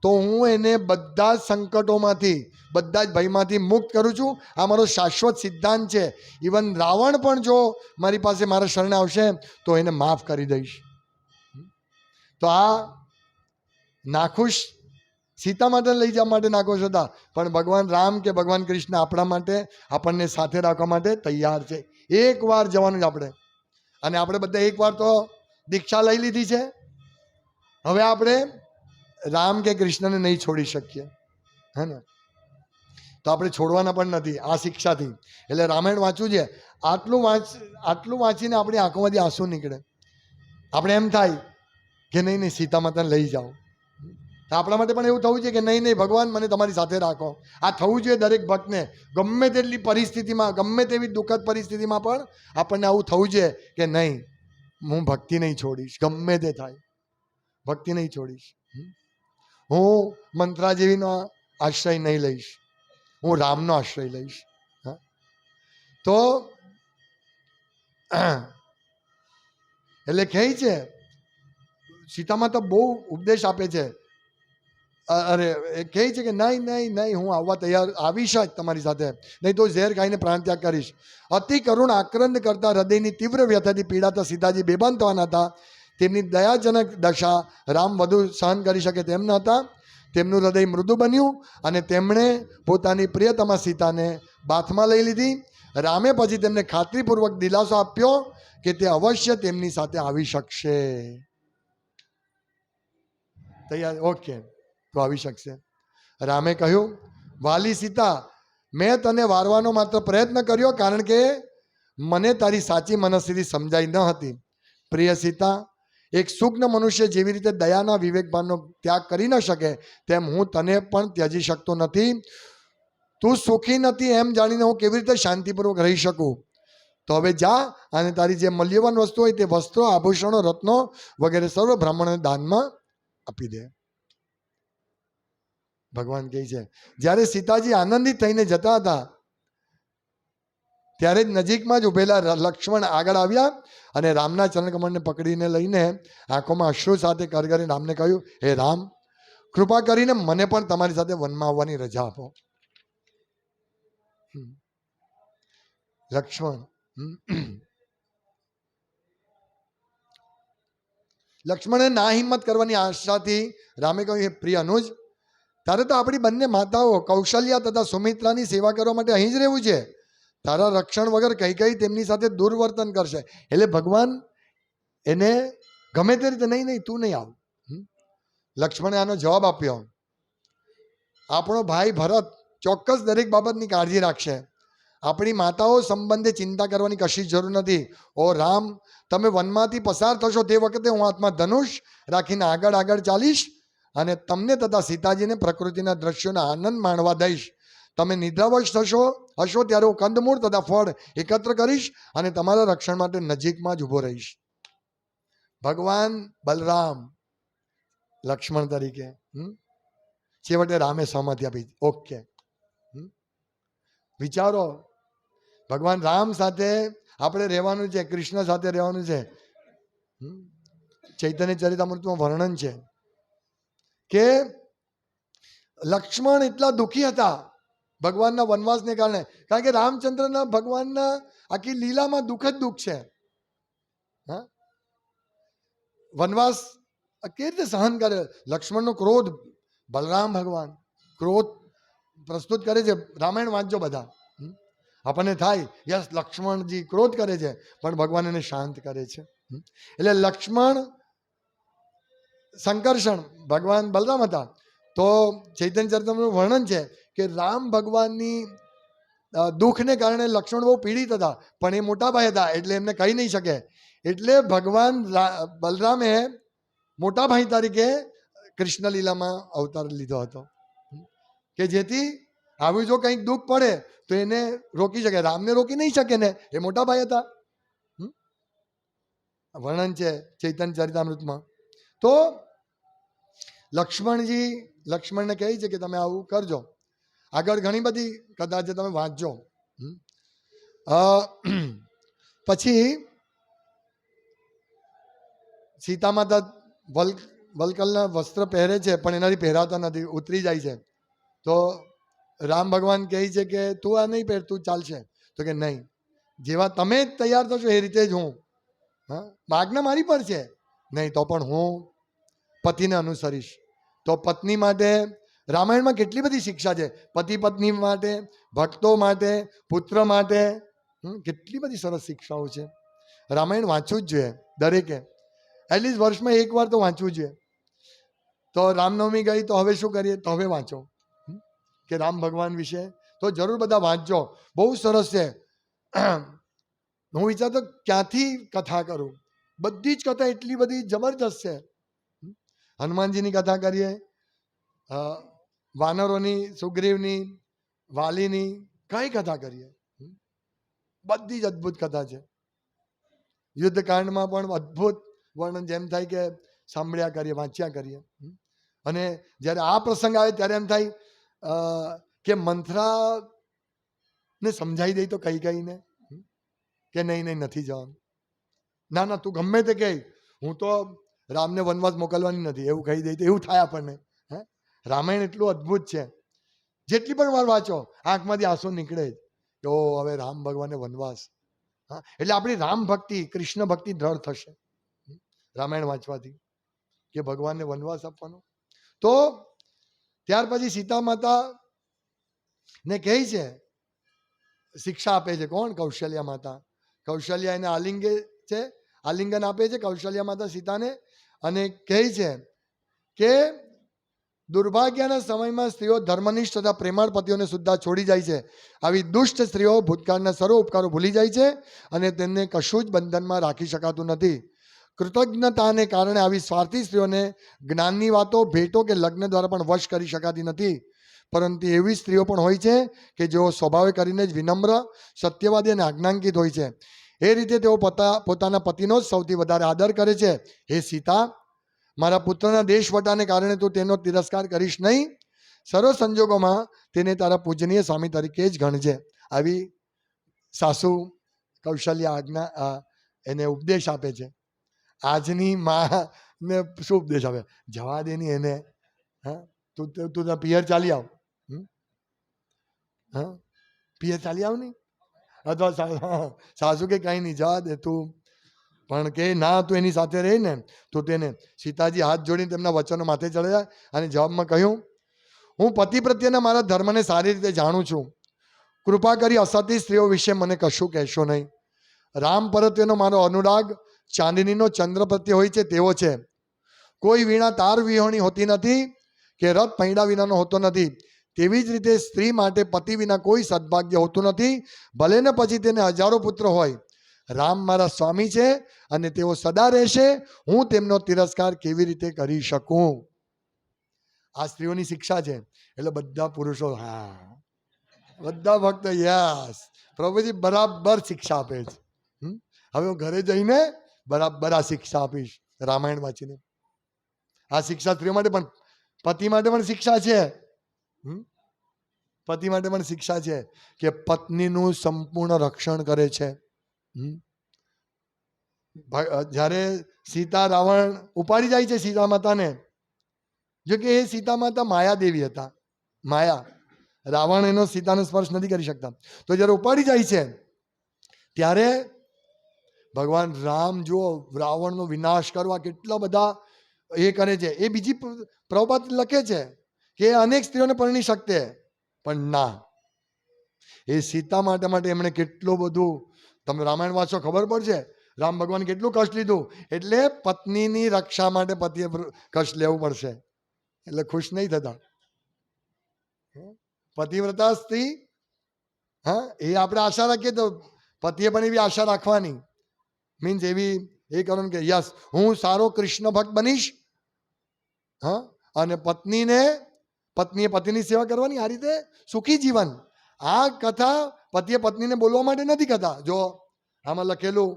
તો હું એને બધા જ સંકટોમાંથી, બધા જ ભયમાંથી મુક્ત કરું છું. આ મારો શાશ્વત સિદ્ધાંત છે. ઇવન રાવણ પણ જો મારા શરણે આવશે તો એને માફ કરી દઈશ. તો આ નાખુશ સીતા માતાને લઈ જવા માટે નાખુશ હતા, પણ ભગવાન રામ કે ભગવાન કૃષ્ણ આપણા માટે, આપણને સાથે રાખવા માટે તૈયાર છે. એક વાર જવાનું જ આપણે. અને આપણે બધા એક વાર તો દીક્ષા લઈ લીધી છે, હવે આપણે રામ કે કૃષ્ણને નહીં છોડી શકીએ, હે ને? તો આપણે છોડવાના પણ નથી આ શિક્ષાથી. એટલે રામાયણ વાંચવું છે. આટલું વાંચીને આપણી આંખોમાંથી આંસુ નીકળે. આપણે એમ થાય કે નહીં સીતા માતાને લઈ જાઓ. આપણા માટે પણ એવું થવું છે કે નહીં ભગવાન મને તમારી સાથે રાખો. આ થવું જોઈએ દરેક ભક્તને. ગમે તેટલી પરિસ્થિતિમાં, ગમે તેવી દુઃખદ પરિસ્થિતિમાં પણ આપણને આવું થવું છે કે નહીં, હું ભક્તિ નહીં છોડીશ, ગમે તે થાય ભક્તિ નહીં છોડીશ. હું મંત્રાદેવીનો આશ્રય નહીં લઈશ, હું રામનો આશ્રય લઈશ. તો એટલે કહે છે, સીતા માતા બહુ ઉપદેશ આપે છે. કહે છે કે નહીં હું આવવા તૈયાર, આવીશ જ તમારી સાથે, નહીં તો ઝેર ખાઈને પ્રાણ ત્યાગ કરીશ. અતિ કરુણ આક્રંદ કરતા હૃદયની તીવ્ર વ્યથાથી પીડાતા સીતાજી બેભાન થવાના હતા. તેમની દયાજનક દશા રામ વધુ સહન કરી શકે તેમ ન હતા. તેમનું હૃદય મૃદુ બન્યું અને તેમણે પોતાની પ્રિયતમા સીતાને બાથમાં લઈ લીધી. રામે પછી તેમને ખાતરીપૂર્વક દિલાસો આપ્યો કે તે અવશ્ય તેમની સાથે આવી શકશે. તૈયાર? ઓકે, તો આવી શકશે. રામે કહ્યું, વાલી સીતા, મેં તને વારવાનો માત્ર પ્રયત્ન કર્યો, કારણ કે મને તારી સાચી મનસ્થિતિ સમજાઈ ન હતી. પ્રિય સીતા, એક સુજ્ઞ મનુષ્ય જેવી રીતે દયાના વિવેકભાનનો ત્યાગ કરી ન શકે, તેમ હું તને પણ ત્યજી શકતો નથી. તું સુખી નથી એમ જાણીને હું કેવી રીતે શાંતિપૂર્વક રહી શકું? તો હવે જા અને તારી જે મૂલ્યવાન વસ્તુ હોય તે વસ્ત્રો, આભૂષણો, રત્નો વગેરે સર્વ બ્રાહ્મણોને દાનમાં આપી દે. ભગવાન કહે છે, જ્યારે સીતાજી આનંદિત થઈને જતા હતા ત્યારે જ નજીકમાં જ ઉભેલા લક્ષ્મણ આગળ આવ્યા અને રામના ચરણકમળને પકડીને લઈને આંખોમાં અશ્રુ સાથે કરગરીને રામને કહ્યું, હે રામ, કૃપા કરીને મને પણ તમારી સાથે વનમાં આવવાની રજા આપો. લક્ષ્મણે ના હિંમત કરવાની આશાથી રામે કહ્યું, હે પ્રિય અનુજ, તારે તો આપણી બંને માતાઓ કૌશલ્યા તથા સુમિત્રાની સેવા કરવા માટે અહીં જ રહેવું છે. તારા રક્ષણ વગર કઈ તેમની સાથે દુર્વર્તન કરશે. એટલે ભગવાન એને ગમે તે રીતે નહીં તું નહીં આવ. લક્ષ્મણે આનો જવાબ આપ્યો, આપણો ભાઈ ભરત ચોક્કસ દરેક બાબતની કાળજી રાખશે. આપણી માતાઓ સંબંધે ચિંતા કરવાની કશી જરૂર નથી. ઓ રામ, તમે વનમાંથી પસાર થશો તે વખતે હું હાથમાં ધનુષ રાખીને આગળ ચાલીશ અને તમને તથા સીતાજીને પ્રકૃતિના દ્રશ્યોનો આનંદ માણવા દઈશ. તમે નિદ્રાવશ હશો ત્યારે હું કંદમૂળ તથા ફળ એકત્ર કરીશ અને તમારા રક્ષણ માટે નજીકમાં જ ઊભો રહીશ. ભગવાન બલરામ લક્ષ્મણ તરીકે, છેવટે રામે સહમતિ આપી. ઓકે, વિચારો, ભગવાન રામ સાથે આપણે રહેવાનું છે, કૃષ્ણ સાથે રહેવાનું છે. ચૈતન્ય ચરિતામૃતમાં વર્ણન છે કે લક્ષ્મણ એટલા દુઃખી હતા ભગવાનના વનવાસને કારણે, કારણ કે રામચંદ્રના ભગવાનના આખી લીલામાં દુઃખ જ દુઃખ છે. વનવાસ કેવી રીતે સહન કરે? લક્ષ્મણનો ક્રોધ, બલરામ ભગવાન ક્રોધ પ્રસ્તુત કરે છે. રામાયણ વાંચજો બધા, આપણને થાય યસ લક્ષ્મણજી ક્રોધ કરે છે, પણ ભગવાન એને શાંત કરે છે. એટલે લક્ષ્મણ સંકર્ષણ ભગવાન બલરામ હતા. તો ચૈતન્ય ચરિતામૃતનું વર્ણન છે કે રામ ભગવાનની દુઃખને કારણે લક્ષ્મણ બહુ પીડિત હતા, પણ એ મોટા ભાઈ હતા એટલે એમને કહી નહીં શકે. એટલે ભગવાન બલરામે મોટા ભાઈ તરીકે કૃષ્ણ લીલામાં અવતાર લીધો હતો, કે જેથી આવી જો કંઈક દુઃખ પડે તો એને રોકી શકે. રામને રોકી નહીં શકે ને, એ મોટા ભાઈ હતા. વર્ણન છે ચૈતન્ય ચરિતામૃતમાં. તો લક્ષ્મણને કહે છે કે તમે આવું કરજો. આગળ ઘણી બધી કથા છે, તમે વાંચજો. પછી સીતા માતા વલકલના વસ્ત્ર પહેરે છે, પણ એનાથી પહેરાતા નથી, ઉતરી જાય છે. તો રામ ભગવાન કહે છે કે તું આ નહીં પહેર, તું ચાલશે. તો કે નહીં, જેવા તમે જ તૈયાર થશો એ રીતે જ હું. હા, આજ્ઞા મારી પર છે, નહીં તો પણ હું પતિને અનુસરીશ. તો પત્ની માટે રામાયણમાં કેટલી બધી શિક્ષા છે, પતિ પત્ની માટે, ભક્તો માટે, પુત્ર માટે, કેટલી બધી સરસ શિક્ષાઓ છે. રામાયણ વાંચવું જ જોઈએ દરેકે, એટલીસ્ટ વર્ષમાં એક વાર તો વાંચવું જોઈએ. તો રામનવમી ગઈ તો હવે શું કરીએ, તો હવે વાંચો કે રામ ભગવાન વિશે તો જરૂર બધા વાંચજો, બહુ સરસ છે. હું વિચારતો ક્યાંથી કથા કરું, બધી જ કથા એટલી બધી જબરજસ્ત છે. હનુમાનજીની કથા કરીએ, વાનરોની, સુગ્રીવની, વાલીની, કઈ કથા કરીએ, બધી જ અદ્ભુત કથા છે. યુદ્ધકાંડમાં પણ અદ્ભુત વર્ણન, જેમ થાય કે સાંભળ્યા કરીએ, વાંચ્યા કરીએ. અને જ્યારે આ પ્રસંગ આવે ત્યારે એમ થાય કે મંથરાને સમજાવી દઈ તો કઈને કે નહીં નથી જવાનું. ના ના, તું ગમે તે કહે, હું તો રામને વનવાસ મોકલવાની નથી, એવું કહી દઈ તો એવું થાય આપણને. હે, રામાયણ એટલું અદ્ભુત છે, જેટલી પણ વાર વાંચો આંખમાંથી આંસુ નીકળે જ કે ઓ હવે રામ ભગવાનને વનવાસ. હા, એટલે આપણી રામ ભક્તિ, કૃષ્ણ ભક્તિ દ્રઢ થશે રામાયણ વાંચવાથી, કે ભગવાનને વનવાસ આપવાનો. તો ત્યાર પછી સીતા માતા ને કહે છે, શિક્ષા આપે છે. કોણ? કૌશલ્યા માતા. કૌશલ્યા એને આલિંગન આપે છે કૌશલ્યા માતા સીતાને, અને કહે છે કે દુર્ભાગ્યના સમયમાં સ્ત્રીઓ ધર્મનિષ્ઠ તથા પ્રેમાળ પતિઓને સુદ્ધા છોડી જાય છે. આવી દુષ્ટ સ્ત્રીઓ ભૂતકાળના સર્વ ઉપકારો ભૂલી જાય છે અને તેમને કશું જ બંધનમાં રાખી શકાતું નથી. કૃતજ્ઞતાને કારણે આવી સ્વાર્થી સ્ત્રીઓને જ્ઞાનની વાતો, ભેટો કે લગ્ન દ્વારા પણ વશ કરી શકાતી નથી. પરંતુ એવી સ્ત્રીઓ પણ હોય છે કે જેઓ સ્વભાવે કરીને જ વિનમ્ર, સત્યવાદી અને આજ્ઞાંકિત હોય છે. એ રીતે તેઓ પોતાના પતિનો જ સૌથી વધારે આદર કરે છે. હે સીતા, મારા પુત્રના દેશવટાને કારણે તું તેનો તિરસ્કાર કરીશ નહીં. સર્વ સંજોગોમાં તેને તારા પૂજનીય સ્વામી તરીકે જ ગણજે. આવી સાસુ કૌશલ્યા આજ્ઞા એને ઉપદેશ આપે છે. આજની માં ને શું ઉપદેશ આપે, જવા દે ની એને, હા તું પિયર ચાલી આવ, હા પિયર ચાલી આવ નહીં, અથવા સાસુ કે કઈ નહીં જવા દે તું, પણ કે ના તું એની સાથે રહી ને તો તેને. સીતાજી હાથ જોડીને તેમના વચનો માથે ચડ્યા અને જવાબમાં કહ્યું, હું પતિ પ્રત્યેના મારા ધર્મને સારી રીતે જાણું છું. કૃપા કરી અસતી સ્ત્રીઓ વિશે મને કશું કહેશો નહીં. રામ પ્રત્યેનો મારો અનુરાગ ચાંદનીનો ચંદ્ર પ્રત્યે હોય છે તેવો છે. કોઈ વીણા તાર વિહોણી હોતી નથી કે રથ પૈડા વિનાનો હોતો નથી. તેવી જ રીતે સ્ત્રી માટે પતિ વિના કોઈ સદભાગ્ય હોતું નથી, ભલે ને પછી તેને હજારો પુત્ર હોય. રામ મારા સ્વામી છે અને તેઓ સદા રહેશે. હું તેમનો તિરસ્કાર કેવી રીતે કરી શકું? આ સ્ત્રીઓની શિક્ષા છે. એટલે બધા પુરુષો, હા બધા ભક્ત યસ, પ્રભુજી બરાબર શિક્ષા આપે છે. હવે હું ઘરે જઈને બરાબર આ શિક્ષા આપીશ રામાયણ વાંચીને. આ શિક્ષા સ્ત્રીઓ માટે પણ, પતિ માટે પણ શિક્ષા છે. પતિ માટે પણ શિક્ષા છે કે પત્નીનું સંપૂર્ણ રક્ષણ કરે છે. જ્યારે સીતા રાવણ ઉપાડી જાય છે સીતા માતાને, જો કે એ સીતા માતા માયાદેવી હતા, માયા, રાવણ એનો સીતાનો સ્પર્શ નથી કરી શકતા. તો જ્યારે ઉપાડી જાય છે ત્યારે ભગવાન રામ જુઓ રાવણનો વિનાશ કરવા કેટલા બધા એ કરે છે. એ બીજી પ્રભાત લખે છે કે અનેક સ્ત્રીઓને પરણી શકતે, પણ ના, એ સીતા માટે એમણે કેટલું બધું, તમે રામાયણ વાંચો ખબર પડશે રામ ભગવાન કેટલું કષ્ટ લીધું. એટલે પત્નીની રક્ષા માટે પતિએ કષ્ટ લેવું પડશે, એટલે ખુશ નહીં થતા. પતિવ્રતા સ્ત્રી હા, એ આપણે આશા રાખીએ તો પતિએ પણ એવી આશા રાખવાની, મીન્સ એવી એ કરવાનું કે યસ હું સારો કૃષ્ણ ભક્ત બનીશ. હા, અને પત્નીએ પતિની સેવા કરવાની, આ રીતે સુખી જીવન. આ કથા પતિએ પત્નીને બોલવા માટે નથી કથા. જો આમાં લખેલું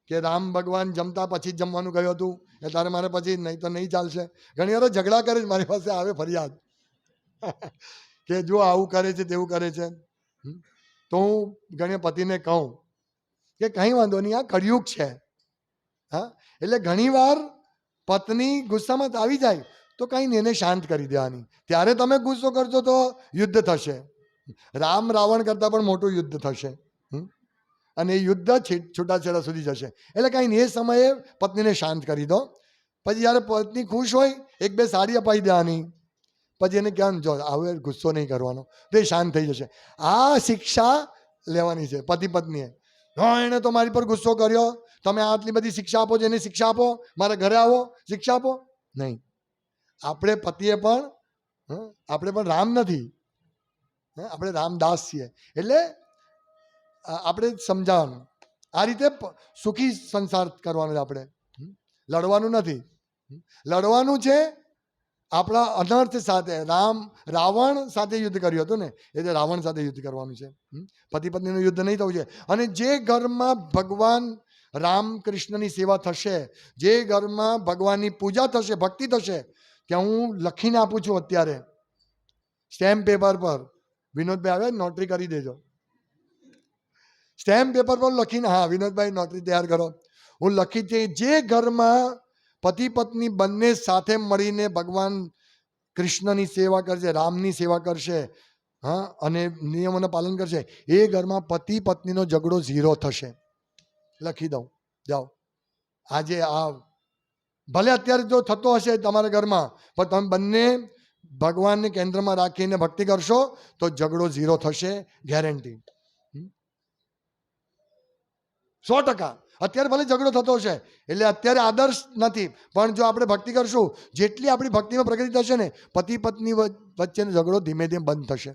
કે રામ ભગવાન જમતા પછી જ જમવાનું કહ્યું હતું, એ તારે મારે પછી નહીં તો નહીં ચાલશે. ઘણી વાર ઝઘડા કરે છે, મારી પાસે આવે ફરિયાદ કે જો આવું કરે છે તેવું કરે છે. તો હું ઘણી પતિને કહું કે કંઈ વાંધો નહીં, આ કળિયુગ છે. હા, એટલે ઘણી વાર પત્ની ગુસ્સામાં આવી જાય તો કંઈ નહીં, એને શાંત કરી દેવાની. ત્યારે તમે ગુસ્સો કરશો તો યુદ્ધ થશે. રામ રાવણ કરતાં પણ મોટું યુદ્ધ થશે, અને એ યુદ્ધ છૂટાછેડા સુધી જશે. એટલે કંઈ નહીં, એ સમયે પત્નીને શાંત કરી દો. પછી જ્યારે પત્ની ખુશ હોય એક બે સાડી અપાઈ દેવાની, પછી એને કહેવાનું જો હવે ગુસ્સો નહીં કરવાનો, તો એ શાંત થઈ જશે. આ શિક્ષા લેવાની છે પતિ પત્નીએ. હા, એણે તો મારી પર ગુસ્સો કર્યો, તમે આટલી બધી શિક્ષા આપો છો, એને શિક્ષા આપો, મારા ઘરે આવો શિક્ષા આપો. નહીં, આપણે પતિએ પણ રામ નથી, આપણે રામદાસ છીએ. એટલે આપણે સમજાવવાનું, આ રીતે સુખી સંસાર કરવાનો છે. આપણે લડવાનું નથી, લડવાનું છે આપણા અનર્થ સાથે. રાવણ સાથે યુદ્ધ કર્યું હતું ને, એટલે રાવણ સાથે યુદ્ધ કરવાનું છે. પતિ પત્નીનું યુદ્ધ નહીં થવું છે. અને જે ઘરમાં ભગવાન રામ કૃષ્ણની સેવા થશે, જે ઘરમાં ભગવાનની પૂજા થશે, ભક્તિ થશે, ત્યાં હું લખીને આપું છું અત્યારે સ્ટેમ્પ પેપર પર. વિનોદભાઈ આવે નોટરી કરી દેજો. સ્ટેમ્પ પેપર પર લખીને, હા વિનોદભાઈ નોટરી તૈયાર કરો. હું લખી છે જે ઘરમાં પતિ પત્ની બંને સાથે મળીને ભગવાન કૃષ્ણની સેવા કરશે, રામની સેવા કરશે, હા, અને નિયમોનું પાલન કરશે, એ ઘરમાં પતિ પત્નીનો ઝઘડો ઝીરો થશે. લખી દઉં, જાઓ. આજે આ ભલે અત્યારે જો થતો હશે તમારા ઘરમાં, પણ તમે બંને ભગવાનને કેન્દ્રમાં રાખીને ભક્તિ કરશો તો ઝઘડો ઝીરો થશે, ગેરંટી, 100%. અત્યારે ભલે ઝઘડો થતો હશે, એટલે અત્યારે આદર્શ નથી, પણ જો આપણે ભક્તિ કરશું, જેટલી આપણી ભક્તિમાં પ્રગતિ થશે ને, પતિ પત્ની વચ્ચેનો ઝઘડો ધીમે ધીમે બંધ થશે.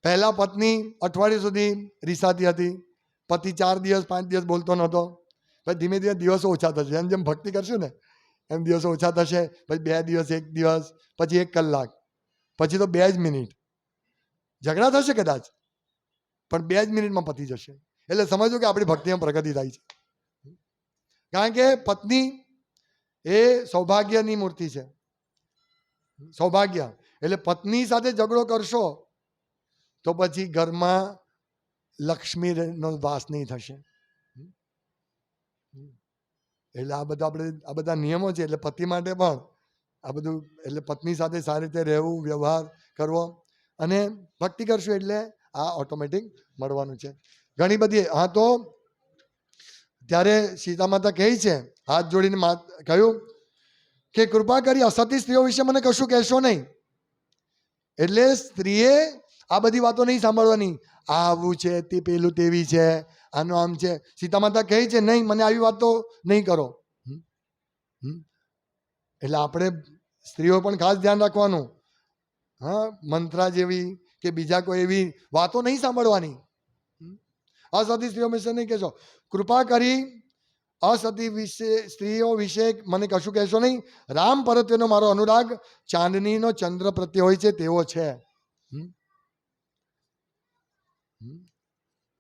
પહેલા પત્ની અઠવાડિયા સુધી રીસાતી હતી, પતિ 4 દિવસ 5 દિવસ બોલતો નહોતો. પછી ધીમે ધીમે દિવસો ઓછા થશે. જેમ જેમ ભક્તિ કરશું ને એમ દિવસો ઓછા થશે. પછી 2 દિવસ, 1 દિવસ, પછી 1 કલાક, પછી તો 2 જ મિનિટ. ઝઘડા થશે કદાચ, પણ 2 જ મિનિટમાં પતી જશે. એટલે સમજો કે આપણી ભક્તિમાં પ્રગતિ થાય છે. કારણ કે પત્ની એ સૌભાગ્યની મૂર્તિ છે. સૌભાગ્ય એટલે પત્ની સાથે ઝઘડો કરશો તો પછી ઘરમાં લક્ષ્મીનો વાસ નહીં થશે. એટલે આ બધા નિયમો છે. એટલે પતિ માટે પણ આ બધું, એટલે પત્ની સાથે સારી રીતે રહેવું, વ્યવહાર કરવો, અને ભક્તિ કરશું એટલે આ ઓટોમેટિક મળવાનું છે. ઘણી બધી, હા, તો ત્યારે સીતા માતા કહે છે, હાથ જોડીને કહ્યું કે કૃપા કરી અસતી સ્ત્રીઓ વિશે મને કશું કહેશો નહીં. એટલે સ્ત્રીએ આ બધી વાતો નહીં સાંભળવાની. આવું છે, તે પેલું તેવી છે, આનું આમ છે. સીતા માતા કહે છે નહીં, મને આવી વાતો નહીં કરો. એટલે આપણે સ્ત્રીઓ પણ ખાસ ધ્યાન રાખવાનું. હા, મંત્રા જેવી કે બીજા કોઈ એવી વાતો નહીં સાંભળવાની. અસતી સ્ત્રીઓ વિશે નહીં કહેશો. કૃપા કરી અસતી સ્ત્રીઓ વિશે મને કશું કહેશો નહીં. રામ પ્રત્યેનો મારો અનુરાગ ચાંદનીનો ચંદ્ર પ્રત્યે હોય છે તેવો છે.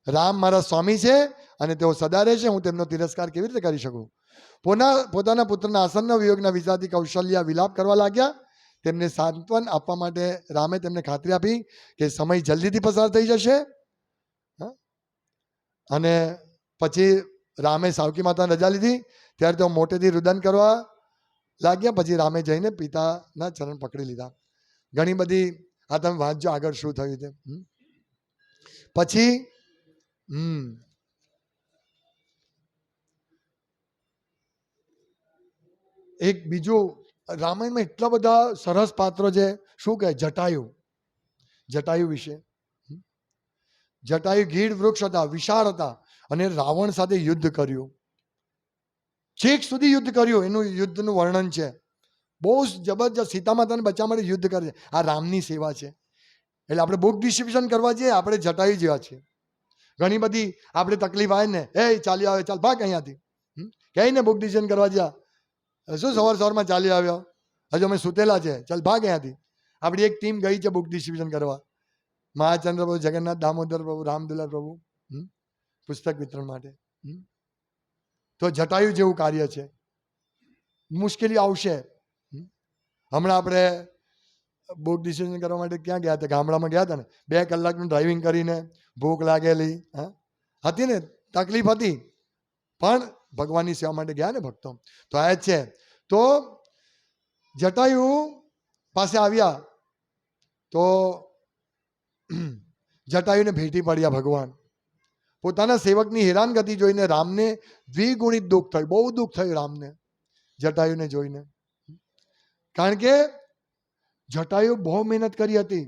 રામ મારા સ્વામી છે અને તેઓ સદા રહે છે. હું તેમનો તિરસ્કાર કેવી રીતે કરી શકું? પોતાના પુત્રના આસન્ન વિયોગના વિચારથી કૌશલ્યા વિલાપ કરવા લાગ્યા. તેમને સાંત્વન આપવા માટે રામે તેમને ખાતરી આપી કે સમય જલ્દીથી પસાર થઈ જશે. અને પછી રામે સાવકી માતાને રજા લીધી. ત્યારે તેઓ મોટેથી રુદન કરવા લાગ્યા. પછી રામે જઈને પિતાના ચરણ પકડી લીધા. ઘણી બધી આ તમે વાંચજો આગળ શું થયું છે. પછી એક બીજું રામાયણમાં એટલા બધા સરસ પાત્રો છે. શું કહે? જટાયુ વિશે. જટાયુ ગીડ વૃક્ષ હતા, વિશાળ હતા, અને રાવણ સાથે યુદ્ધ કર્યું. છેક સુધી યુદ્ધ કર્યું. એનું યુદ્ધનું વર્ણન છે. બહુ જબરજસ્ત. સીતા માતાને બચાવવા માટે યુદ્ધ કરે છે. આ રામની સેવા છે. એટલે આપણે બુક ડિસ્ટ્રીબ્યુશન કરવા જઈએ, આપણે જટાયુ જેવા છીએ. ઘણી બધી આપણે તકલીફ આવે ને, એ ચાલી આવે, ચાલ ભાગ અહીંયાથી, કહીને બુક ડિસ્ટ્રીબ્યુશન કરવા જ્યાં, શું સવારમાં ચાલી આવ્યો, હજુ અમે સુતેલા છે, ચાલ ભાગ અહીંયાથી. આપણી એક ટીમ ગઈ છે બુક ડિસ્ટ્રીબ્યુશન કરવા, મહાચંદ્ર પ્રભુ, જગન્નાથ દામોદર પ્રભુ, રામદુલાર પ્રભુ, પુસ્તક વિતરણ માટે. તો જટાયુ જેવું કાર્ય છે. મુશ્કેલી આવશે. હમણાં આપણે બુક ડિસ્ટ્રીબ્યુશન કરવા માટે ક્યાં ગયા હતા? ગામડામાં ગયા હતા ને, 2 કલાકનું ડ્રાઇવિંગ કરીને, ભૂખ લાગેલી હતી ને, તકલીફ હતી, પણ ભગવાનની સેવા માટે ગયા ને ભક્તો. તો આ જ છે. તો જટાયુ પાસે આવ્યા તો જટાયુને ભેટી પડ્યા ભગવાન. પોતાના સેવકની હેરાનગતિ જોઈને રામને દ્વિગુણિત દુઃખ થયું, બહુ દુઃખ થયું રામને જટાયુને જોઈને. કારણ કે જટાયુ બહુ મહેનત કરી હતી,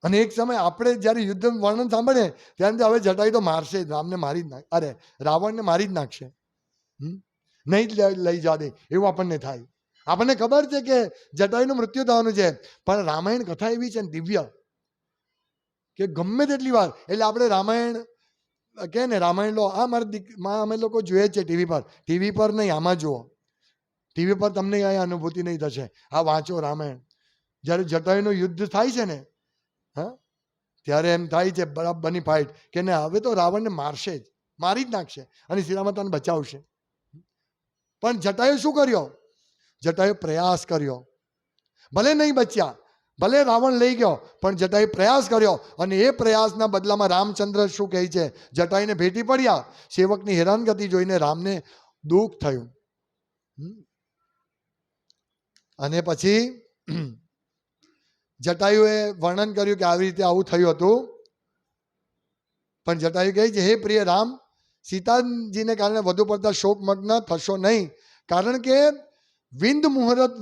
અને એક સમય આપણે જ્યારે યુદ્ધ વર્ણન સાંભળે ત્યારે હવે જટાયુ તો મારશે જ, રામને મારી જ નાખ, અરે રાવણને મારી જ નાખશે, નહીં જ લઈ જા દે, એવું આપણને થાય. આપણને ખબર છે કે જટાયુનું મૃત્યુ થવાનું છે, પણ રામાયણ કથા એવી છે ને દિવ્ય, કે ગમે તેટલી વાર, એટલે આપણે રામાયણ કે ને, રામાયણ લો, આ મારા અમે લોકો જોઈએ છે ટીવી પર નહીં, આમાં જુઓ. ટીવી પર તમને આ અનુભૂતિ નહીં થશે, આ વાંચો રામાયણ. જ્યારે જટાયુનું યુદ્ધ થાય છે ને, ત્યારે એમ થાય છે બરાબરની ફાઇટ, કે ને હવે તો રાવણને મારશે જ, મારી જ નાખશે, અને સીતામાતાને બચાવશે. પણ જટાયુ શું કર્યો? જટાયુ પ્રયાસ કર્યો. ભલે નહીં બચ્યા, ભલે રાવણ લઈ ગયો, પણ જટાયુ પ્રયાસ કર્યો, અને એ પ્રયાસના બદલામાં રામચંદ્ર શું કહે છે? જટાયુને ભેટી પડ્યા. સેવકની હેરાનગતિ જોઈને રામને દુઃખ થયું. અને પછી જટાયુએ વર્ણન કર્યું કે આવી રીતે આવું થયું હતું. પણ જટાયુ કહે છે, હે પ્રિય રામ, સીતાજીને કારણે વધુ પડતા શોકમગ્ન થશો નહીં, કારણ કે વિંદ મુહૂર્ત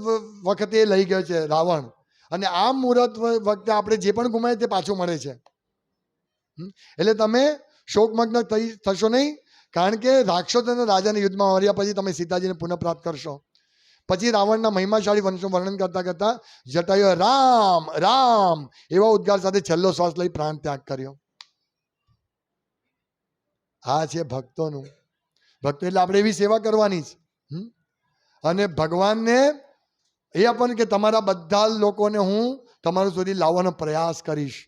વખતે લઈ ગયો છે રાવણ, અને આ મુહૂર્ત વખતે આપણે જે પણ ગુમાય તે પાછું મળે છે. એટલે તમે શોકમગ્ન થશો નહીં, કારણ કે રાક્ષસો અને રાજાના યુદ્ધમાં હાર્યા પછી તમે સીતાજીને પુનઃ પ્રાપ્ત કરશો. પછી રાવણના મહિમાશાળી વંશનું વર્ણન કરતા કરતા જટાયુએ રામ રામ એવા ઉદ્ગાર સાથે છેલ્લો શ્વાસ લઈ પ્રાણ ત્યાગ કર્યો. આ છે ભક્તોનું. ભક્તો એટલે આપણે એવી સેવા કરવાની જ, અને ભગવાનને એ આપણને કે તમારા બધા લોકોને હું તમારું સુધી લાવવાનો પ્રયાસ કરીશ.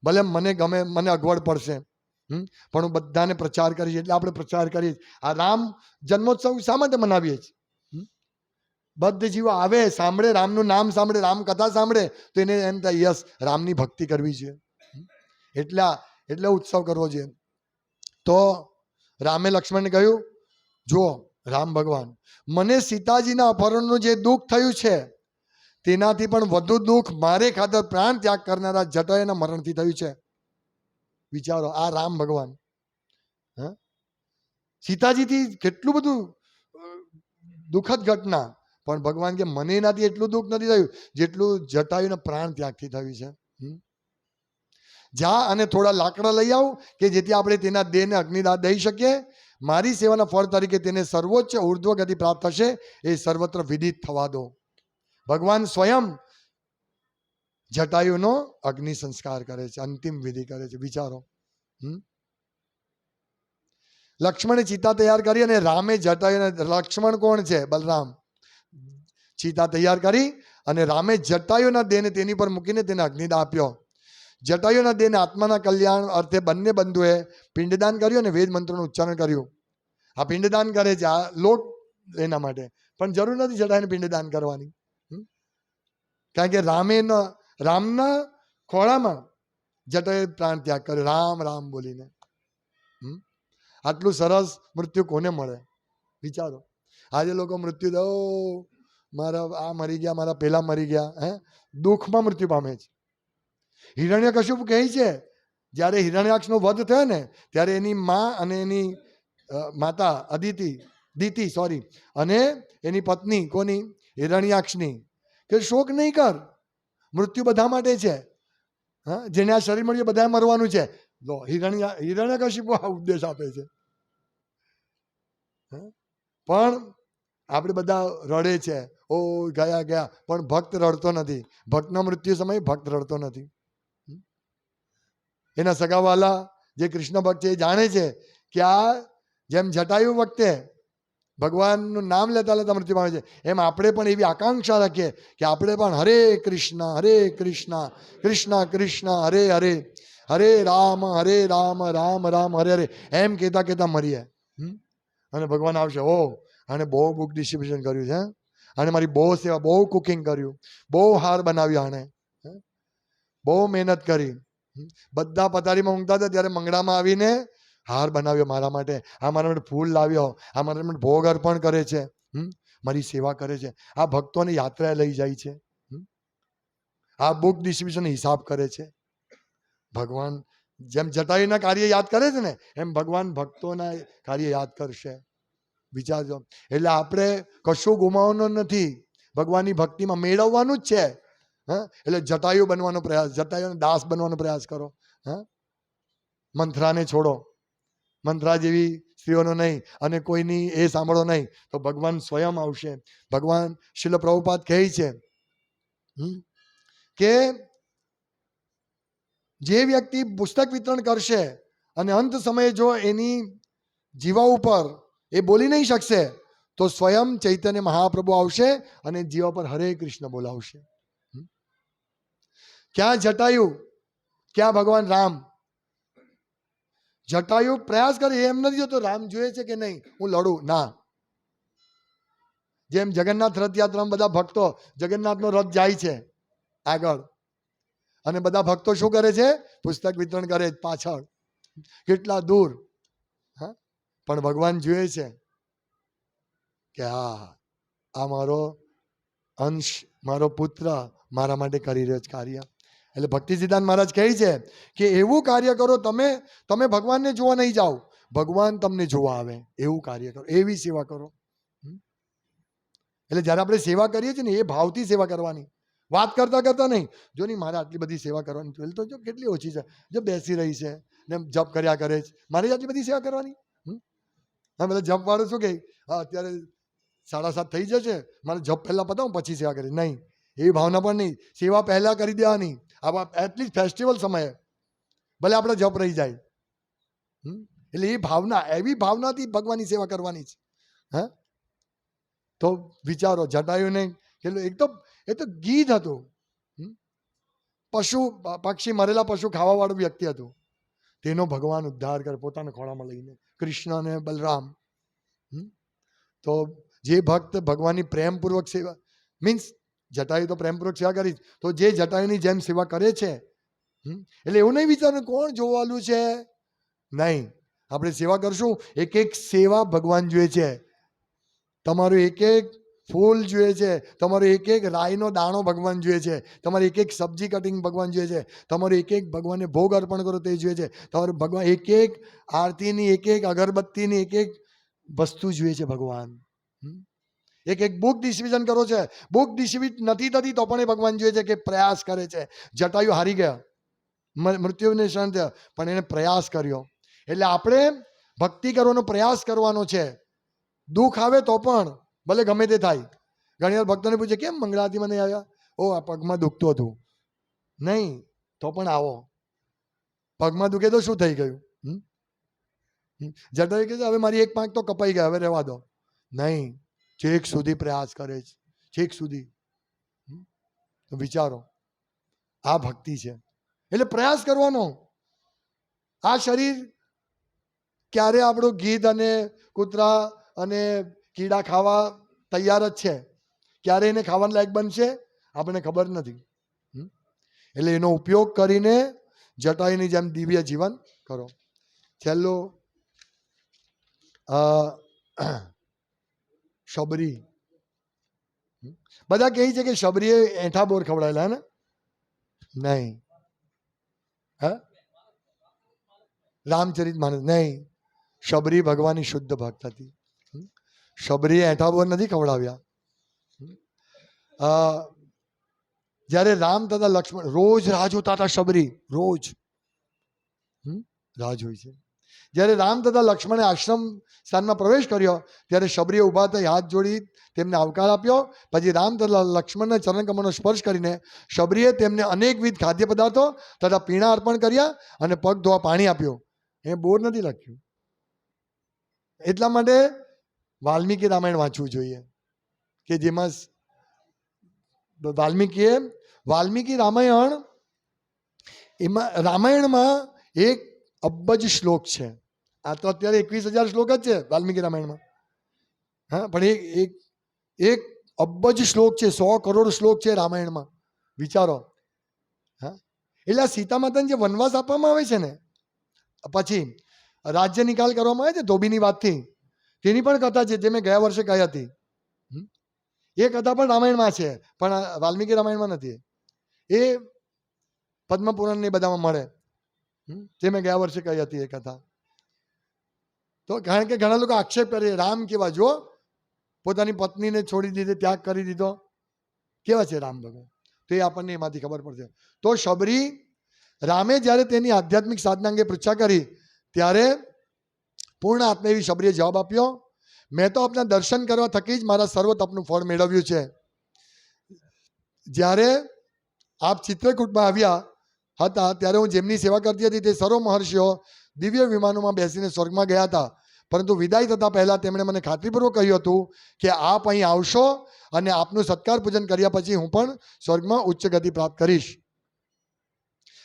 ભલે મને ગમે, મને અગવડ પડશે, પણ હું બધાને પ્રચાર કરીશ. એટલે આપણે પ્રચાર કરીશ. આ રામ જન્મોત્સવ શા માટે મનાવીએ છીએ? બદ્ધ જીવો આવે, સાંભળે, રામનું નામ સાંભળે, રામ કથા સાંભળે, તો એને એમ થાય યસ, રામની ભક્તિ કરવી છે, એટલે ઉત્સવ કરવો છે. તો રામે લક્ષ્મણને કહ્યું, જુઓ રામ ભગવાન, મને સીતાજીના અપહરણનું જે દુઃખ થયું છે તેનાથી પણ વધુ દુઃખ મારે ખાતર પ્રાણ ત્યાગ કરનારા જટાયુના મરણથી થયું છે. વિચારો, આ રામ ભગવાન સીતાજીથી કેટલું બધું દુઃખદ ઘટના, પણ ભગવાન કે મને એનાથી એટલું દુઃખ નથી થયું જેટલું જટાયુના પ્રાણ ત્યાગથી થયું છે. જા અને થોડા લાકડા લઈ આવ, કે જેથી આપણે તેના દેહને અગ્નિદાહ દઈ શકીએ. મારી સેવાના ફળ તરીકે તેને સર્વોચ્ચ ઉર્ધ્વ ગતિ પ્રાપ્ત થશે, એ સર્વત્ર વિદિત થવા દો. ભગવાન સ્વયં જટાયુનો અગ્નિ સંસ્કાર કરે છે, અંતિમ વિધિ કરે છે. વિચારો, લક્ષ્મણે ચિતા તૈયાર કરી અને રામે જટાયુને, લક્ષ્મણ કોણ છે? બલરામ. ચિતા તૈયાર કરી અને રામે જટાયુના દેહને તેની પર મૂકીને તેને અગ્નિદાહ આપ્યો. જટાયુના દેહને આત્માના કલ્યાણ અર્થે બંને બંધુએ પિંડદાન કર્યું અને વેદ મંત્રોનું ઉચ્ચારણ કર્યું. આ પિંડદાન કરે છે, આ લોક એના માટે, પણ જરૂર નથી જટાયુને પિંડદાન કરવાની, કારણ કે રામના ખોળામાં જટાયુએ પ્રાણ ત્યાગ કર્યો, રામ રામ બોલીને. આટલું સરસ મૃત્યુ કોને મળે? વિચારો. આજે લોકો મૃત્યુ દો, મારા આ મરી ગયા, મારા પેલા મરી ગયા, દુઃખમાં મૃત્યુ પામે છે. હિરણ્યકશ્યપ કહે છે, જ્યારે હિરણ્યાક્ષનો વધ થયો ને, ત્યારે એની મા અને એની માતા દીતિ અને એની પત્ની કોની? હિરણ્યાક્ષની, કે શોક નહીં કર, મૃત્યુ બધા માટે છે. જેને આ શરીર મળ્યું બધા મરવાનું છે. લો, હિરણ્યકશ્યપ આ ઉપદેશ આપે છે. પણ આપણે બધા રડે છે, ઓ ગયા ગયા, પણ ભક્ત રડતો નથી. ભક્તના મૃત્યુ સમયે ભક્ત રડતો નથી. એના સગાવાલા જે કૃષ્ણ ભક્ત છે એ જાણે છે કે આ જેમ જટાયુ વખતે ભગવાનનું નામ લેતા લેતા મૃત્યુ પામે છે, એમ આપણે પણ એવી આકાંક્ષા રાખીએ કે આપણે પણ હરે કૃષ્ણ કૃષ્ણ કૃષ્ણ હરે હરે, હરે રામ રામ રામ હરે હરે એમ કહેતા કહેતા મરીએ. અને ભગવાન આવશે, ઓ આને બહુ બુક ડિસ્ટ્રીબ્યુશન કર્યું છે, અને મારી બહુ સેવા, બહુ કુકિંગ કર્યું, બહુ હાર બનાવ્યા, આને બહુ મહેનત કરી. બધા પથારીમાં ઊંઘતા હતા ત્યારે મંગળામાં આવીને હાર બનાવ્યો મારા માટે, આ મારા માટે ફૂલ લાવ્યો, આ મારા માટે ભોગ અર્પણ કરે છે, મારી સેવા કરે છે. આ ભક્તોને યાત્રાએ લઈ જાય છે, આ બુક ડિસ્ટ્રીબ્યુશન હિસાબ કરે છે. ભગવાન જેમ જટાયુના કાર્ય યાદ કરે છે ને, એમ ભગવાન ભક્તોના કાર્ય યાદ કરશે. વિચારજો. એટલે આપણે કશું ગુમાવવાનું નથી, ભગવાનની ભક્તિમાં મેળવવાનું જ છે. એટલે જટાયુ બનવાનો પ્રયાસ, જટાયુનો દાસ બનવાનો પ્રયાસ કરો. મંથરાને છોડો, મંથરા જેવી સ્ત્રીઓનો નહીં, અને કોઈની એ સાંભળો નહીં, તો ભગવાન સ્વયં આવશે. ભગવાન શીલ પ્રભુપાદ કહે છે કે જે વ્યક્તિ પુસ્તક વિતરણ કરશે અને અંત સમયે જો એની જીવા ઉપર એ બોલી નહીં શકશે, તો સ્વયં ચૈતન્ય મહાપ્રભુ આવશે અને જીવા પર હરે કૃષ્ણ બોલાવશે. ક્યાં જટાયુ, ક્યાં ભગવાન રામ? જટાયુ પ્રયાસ કરે, એમ નથી જોતો રામ જોઈએ છે કે નહીં, હું લડું ના. જેમ જગન્નાથ રથયાત્રામાં બધા ભક્તો, જગન્નાથનો રથ જાય છે આગળ, અને બધા ભક્તો શું કરે છે? પુસ્તક વિતરણ કરે પાછળ, કેટલા દૂર. પણ ભગવાન જોઈએ છે કે આ મારો અંશ, મારો પુત્ર મારા માટે કરી રહ્યો છે કાર્ય. એટલે ભક્તિ સિદ્ધાંત મહારાજ કહે છે કે એવું કાર્ય કરો, તમે ભગવાનને જોવા નહીં જાઓ, ભગવાન તમને જોવા આવે, એવું કાર્ય કરો, એવી સેવા કરો. એટલે જયારે આપણે સેવા કરીએ છીએ ને, એ ભાવથી સેવા કરવાની, વાત કરતા કરતા નહીં. જો નહીં મારે આટલી બધી સેવા કરવાની, તો જો કેટલી ઓછી છે, જો બેસી રહી છે ને જપ કર્યા કરે છે, મારે આટલી બધી સેવા કરવાની. હા, બધા જપ વાળું શું કહે, અત્યારે 7:30 થઈ જશે, મારે જપ પહેલા પતાવું પછી સેવા કરી, નહીં, એવી ભાવના પણ નહીં. સેવા પહેલા કરી દેવાની, એટલીસ્ટ ફેસ્ટિવલ સમયે ભલે આપણે જપ રહી જાય. એટલે એ ભાવના, એવી ભાવનાથી ભગવાનની સેવા કરવાની છે. તો વિચારો, જટાયુને કેટલું, એ તો ગીધ હતું, પશુ પક્ષી, મરેલા પશુ ખાવા વાળું વ્યક્તિ હતું, તેનો ભગવાન ઉદ્ધાર કરે પોતાના ખોળામાં લઈને, કૃષ્ણ અને બલરામ. તો જે ભક્ત ભગવાનની પ્રેમપૂર્વક સેવા, મીન્સ જટાયુ તો પ્રેમપૂર્વક સેવા કરી, તો જે જટાયુની જેમ સેવા કરે છે, એટલે એવું નહીં વિચારવું કોણ જોવાલું છે, નહીં. આપણે સેવા કરશું, એક એક સેવા ભગવાન જોઈએ છે. તમારું એક એક ફૂલ જોઈએ છે, તમારો એક એક રાઈનો દાણો ભગવાન જોઈએ છે, તમારી એક એક સબ્જી કટિંગ ભગવાન જોઈએ છે, તમારું એક એક ભગવાનને ભોગ અર્પણ કરો તે જોઈએ છે, તમારું ભગવાન એક એક આરતીની, એક એક અગરબત્તીની, એક એક વસ્તુ જોઈએ છે ભગવાન. એક એક બુક ડિસ્ટ્રીબ્યુશન કરો છે, બુક ડિસ્ટ્રીબ્યુટ નથી થતી તો પણ એ ભગવાન જોઈએ છે કે પ્રયાસ કરે છે. જટાયુ હારી ગયા, મૃત્યુને શરણ થયા, પણ એને પ્રયાસ કર્યો. એટલે આપણે ભક્તિ કરવાનો પ્રયાસ કરવાનો છે. દુઃખ આવે તો પણ ભલે ગમે તે થાય. ઘણી વાર ભક્તોને પૂછે કેમ મંગળા આરતીમાં નહીં આવ્યા? ઓ આ પગમાં દુખતું હતું. નહીં તો પણ આવો. પગમાં દુખે તો શું થઈ ગયું? જટાયુ કહે છે હવે મારી એક પાંખ તો કપાઈ ગયા, હવે રહેવા દો. નહીં, છેક સુધી પ્રયાસ કરે છે, છેક સુધી. વિચારો, આ ભક્તિ છે. એટલે પ્રયાસ કરવાનો. આ શરીર ક્યારે આપણું ગીધ અને કૂતરા અને કીડા ખાવા તૈયાર જ છે, ક્યારે એને ખાવાના લાયક બનશે આપણને ખબર નથી. એટલે એનો ઉપયોગ કરીને જટાયુની જેમ દિવ્ય જીવન કરો. છેલ્લું શબરી. બધા કહે છે કે શબરીએ એઠા બોર ખવડાયેલા ને, નહીં. રામચરિત માનસ નહીં, શબરી ભગવાનની શુદ્ધ ભક્ત હતી. શબરીએ એઠા બોર નથી ખવડાવ્યા. જ્યારે રામ તથા લક્ષ્મણ રોજ રાહ જોતા હતા, શબરી રોજ રાહ જોઈ છે. જ્યારે રામ તથા લક્ષ્મણે આશ્રમ સ્થાનમાં પ્રવેશ કર્યો ત્યારે શબરીએ ઊભા થઈ હાથ જોડી તેમને આવકાર આપ્યો. પછી રામ તથા લક્ષ્મણના ચરણકમળનો સ્પર્શ કરીને શબરીએ તેમને અનેકવિધ ખાદ્ય પદાર્થો તથા પીણા અર્પણ કર્યા અને પગ ધોવા પાણી આપ્યું. એ બોર નથી લખ્યું. એટલા માટે વાલ્મીકી રામાયણ વાંચવું જોઈએ કે જેમાં વાલ્મીકી રામાયણ, એમાં રામાયણમાં 1 અબજ શ્લોક છે. આ તો અત્યારે 21,000 શ્લોક જ છે વાલ્મીકી રામાયણમાં. હા, પણ એક અબજ શ્લોક છે, 100 કરોડ શ્લોક છે રામાયણમાં. વિચારો. હા, એટલે સીતા માતાને જે વનવાસ આપવામાં આવે છે ને, પછી રાજ્ય નિકાલ કરવામાં આવે છે ધોબીની વાતથી, તેની પણ કથા છે જે મેં ગયા વર્ષે કહી હતી. એ કથા પણ રામાયણમાં છે, પણ વાલ્મીકી રામાયણમાં નથી. એ પદ્મપુરાણ ને બધામાં મળે, જે મેં ગયા વર્ષે કહી હતી એ કથા. તો કારણ કે ઘણા લોકો આક્ષેપ કરે રામ કેવા, જો પોતાની પત્નીને છોડી દીધી, ત્યાગ કરી દીધો, કેવા છે રામ ભગવાન. તો એ આપણને એમાંથી ખબર પડશે. તો શબરી, રામે જ્યારે તેની આધ્યાત્મિક સાધના અંગે પૃચ્છા કરી ત્યારે પૂર્ણ આત્મા એવી શબરીએ જવાબ આપ્યો, મેં તો આપના દર્શન કરવા થકી જ મારા સર્વ તપનું ફળ મેળવ્યું છે. જ્યારે આપ ચિત્રકૂટમાં આવ્યા હતા ત્યારે હું જેમની સેવા કરતી હતી તે સર્વ મહર્ષિઓ દિવ્ય વિમાનોમાં બેસીને સ્વર્ગમાં ગયા હતા, પરંતુ વિદાય થતા પહેલા તેમણે મને ખાતરીપૂર્વક કહ્યું હતું કે આપ અહીં આવશો અને આપનું સત્કાર પૂજન કર્યા પછી હું પણ સ્વર્ગમાં ઉચ્ચ ગતિ પ્રાપ્ત કરીશ.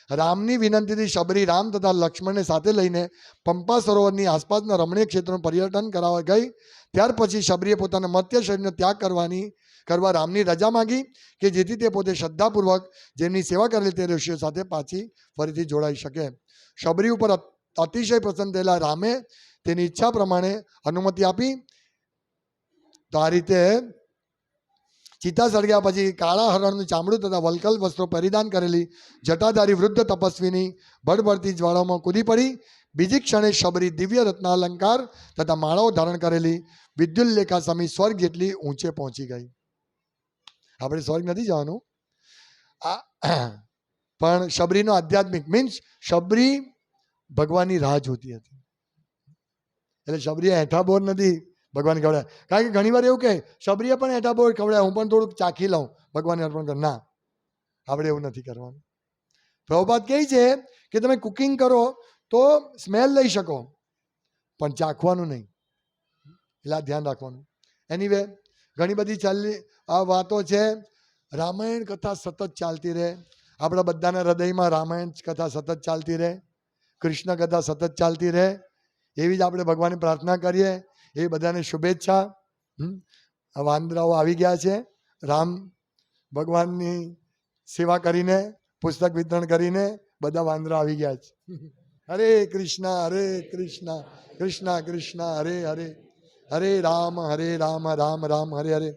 રામની વિનંતીથી શબરી રામ તથા લક્ષ્મણને સાથે લઈને પંપા સરોવરની આસપાસના રમણીય ક્ષેત્રોનું પર્યટન કરાવવા ગઈ. ત્યાર પછી શબરીએ પોતાના મર્ત્ય શરીરનો ત્યાગ કરવા રામની રજા માંગી કે જેથી તે પોતે શ્રદ્ધાપૂર્વક જેમની સેવા કરેલી તે ઋષિઓ સાથે પાછી ફરીથી જોડાઈ શકે. શબરી ઉપર અતિશય પ્રસન્ન થયેલા રામે તેની ઈચ્છા પ્રમાણે અનુમતિ આપી. તો આ રીતે ચિતા સળગ્યા પછી કાળા હરણનું ચામડું તથા વલકલ વસ્ત્રો પરિધાન કરેલી જટાધારી વૃદ્ધ તપસ્વીની ભડભડતી જ્વાળામાં કૂદી પડી. બીજી ક્ષણે શબરી દિવ્ય રત્નાલંકાર તથા માળાઓ ધારણ કરેલી વિદ્યુલ્લેખા સમી સ્વર્ગ જેટલી ઊંચે પહોંચી ગઈ. આપણે સ્વર્ગ નથી જવાનું, પણ શબરીનો આધ્યાત્મિક મીન્સ શબરી ભગવાનની રાહ જોતી હતી. એટલે શબરીએ હેઠા બોર નથી ભગવાન ખવડાય. કારણ કે ઘણી વાર એવું કહે શબરીએ પણ હેઠા બોર ખવડાય, હું પણ થોડુંક ચાખી લઉં, ભગવાનને અર્પણ કર. ના, આપણે એવું નથી કરવાનું. પ્રભુપાદ કહે છે કે તમે કુકિંગ કરો તો સ્મેલ લઈ શકો, પણ ચાખવાનું નહીં. એટલે આ ધ્યાન રાખવાનું. એનીવે ઘણી બધી આ વાતો છે. રામાયણ કથા સતત ચાલતી રહે. આપણા બધાના હૃદયમાં રામાયણ કથા સતત ચાલતી રહે, કૃષ્ણ કથા સતત ચાલતી રહે, એવી જ આપણે ભગવાનને પ્રાર્થના કરીએ. એ બધાને શુભેચ્છા. વાંદરાઓ આવી ગયા છે રામ ભગવાનની સેવા કરીને, પુસ્તક વિતરણ કરીને બધા વાંદરા આવી ગયા છે. હરે કૃષ્ણ કૃષ્ણ કૃષ્ણ હરે હરે, હરે રામ રામ રામ હરે હરે.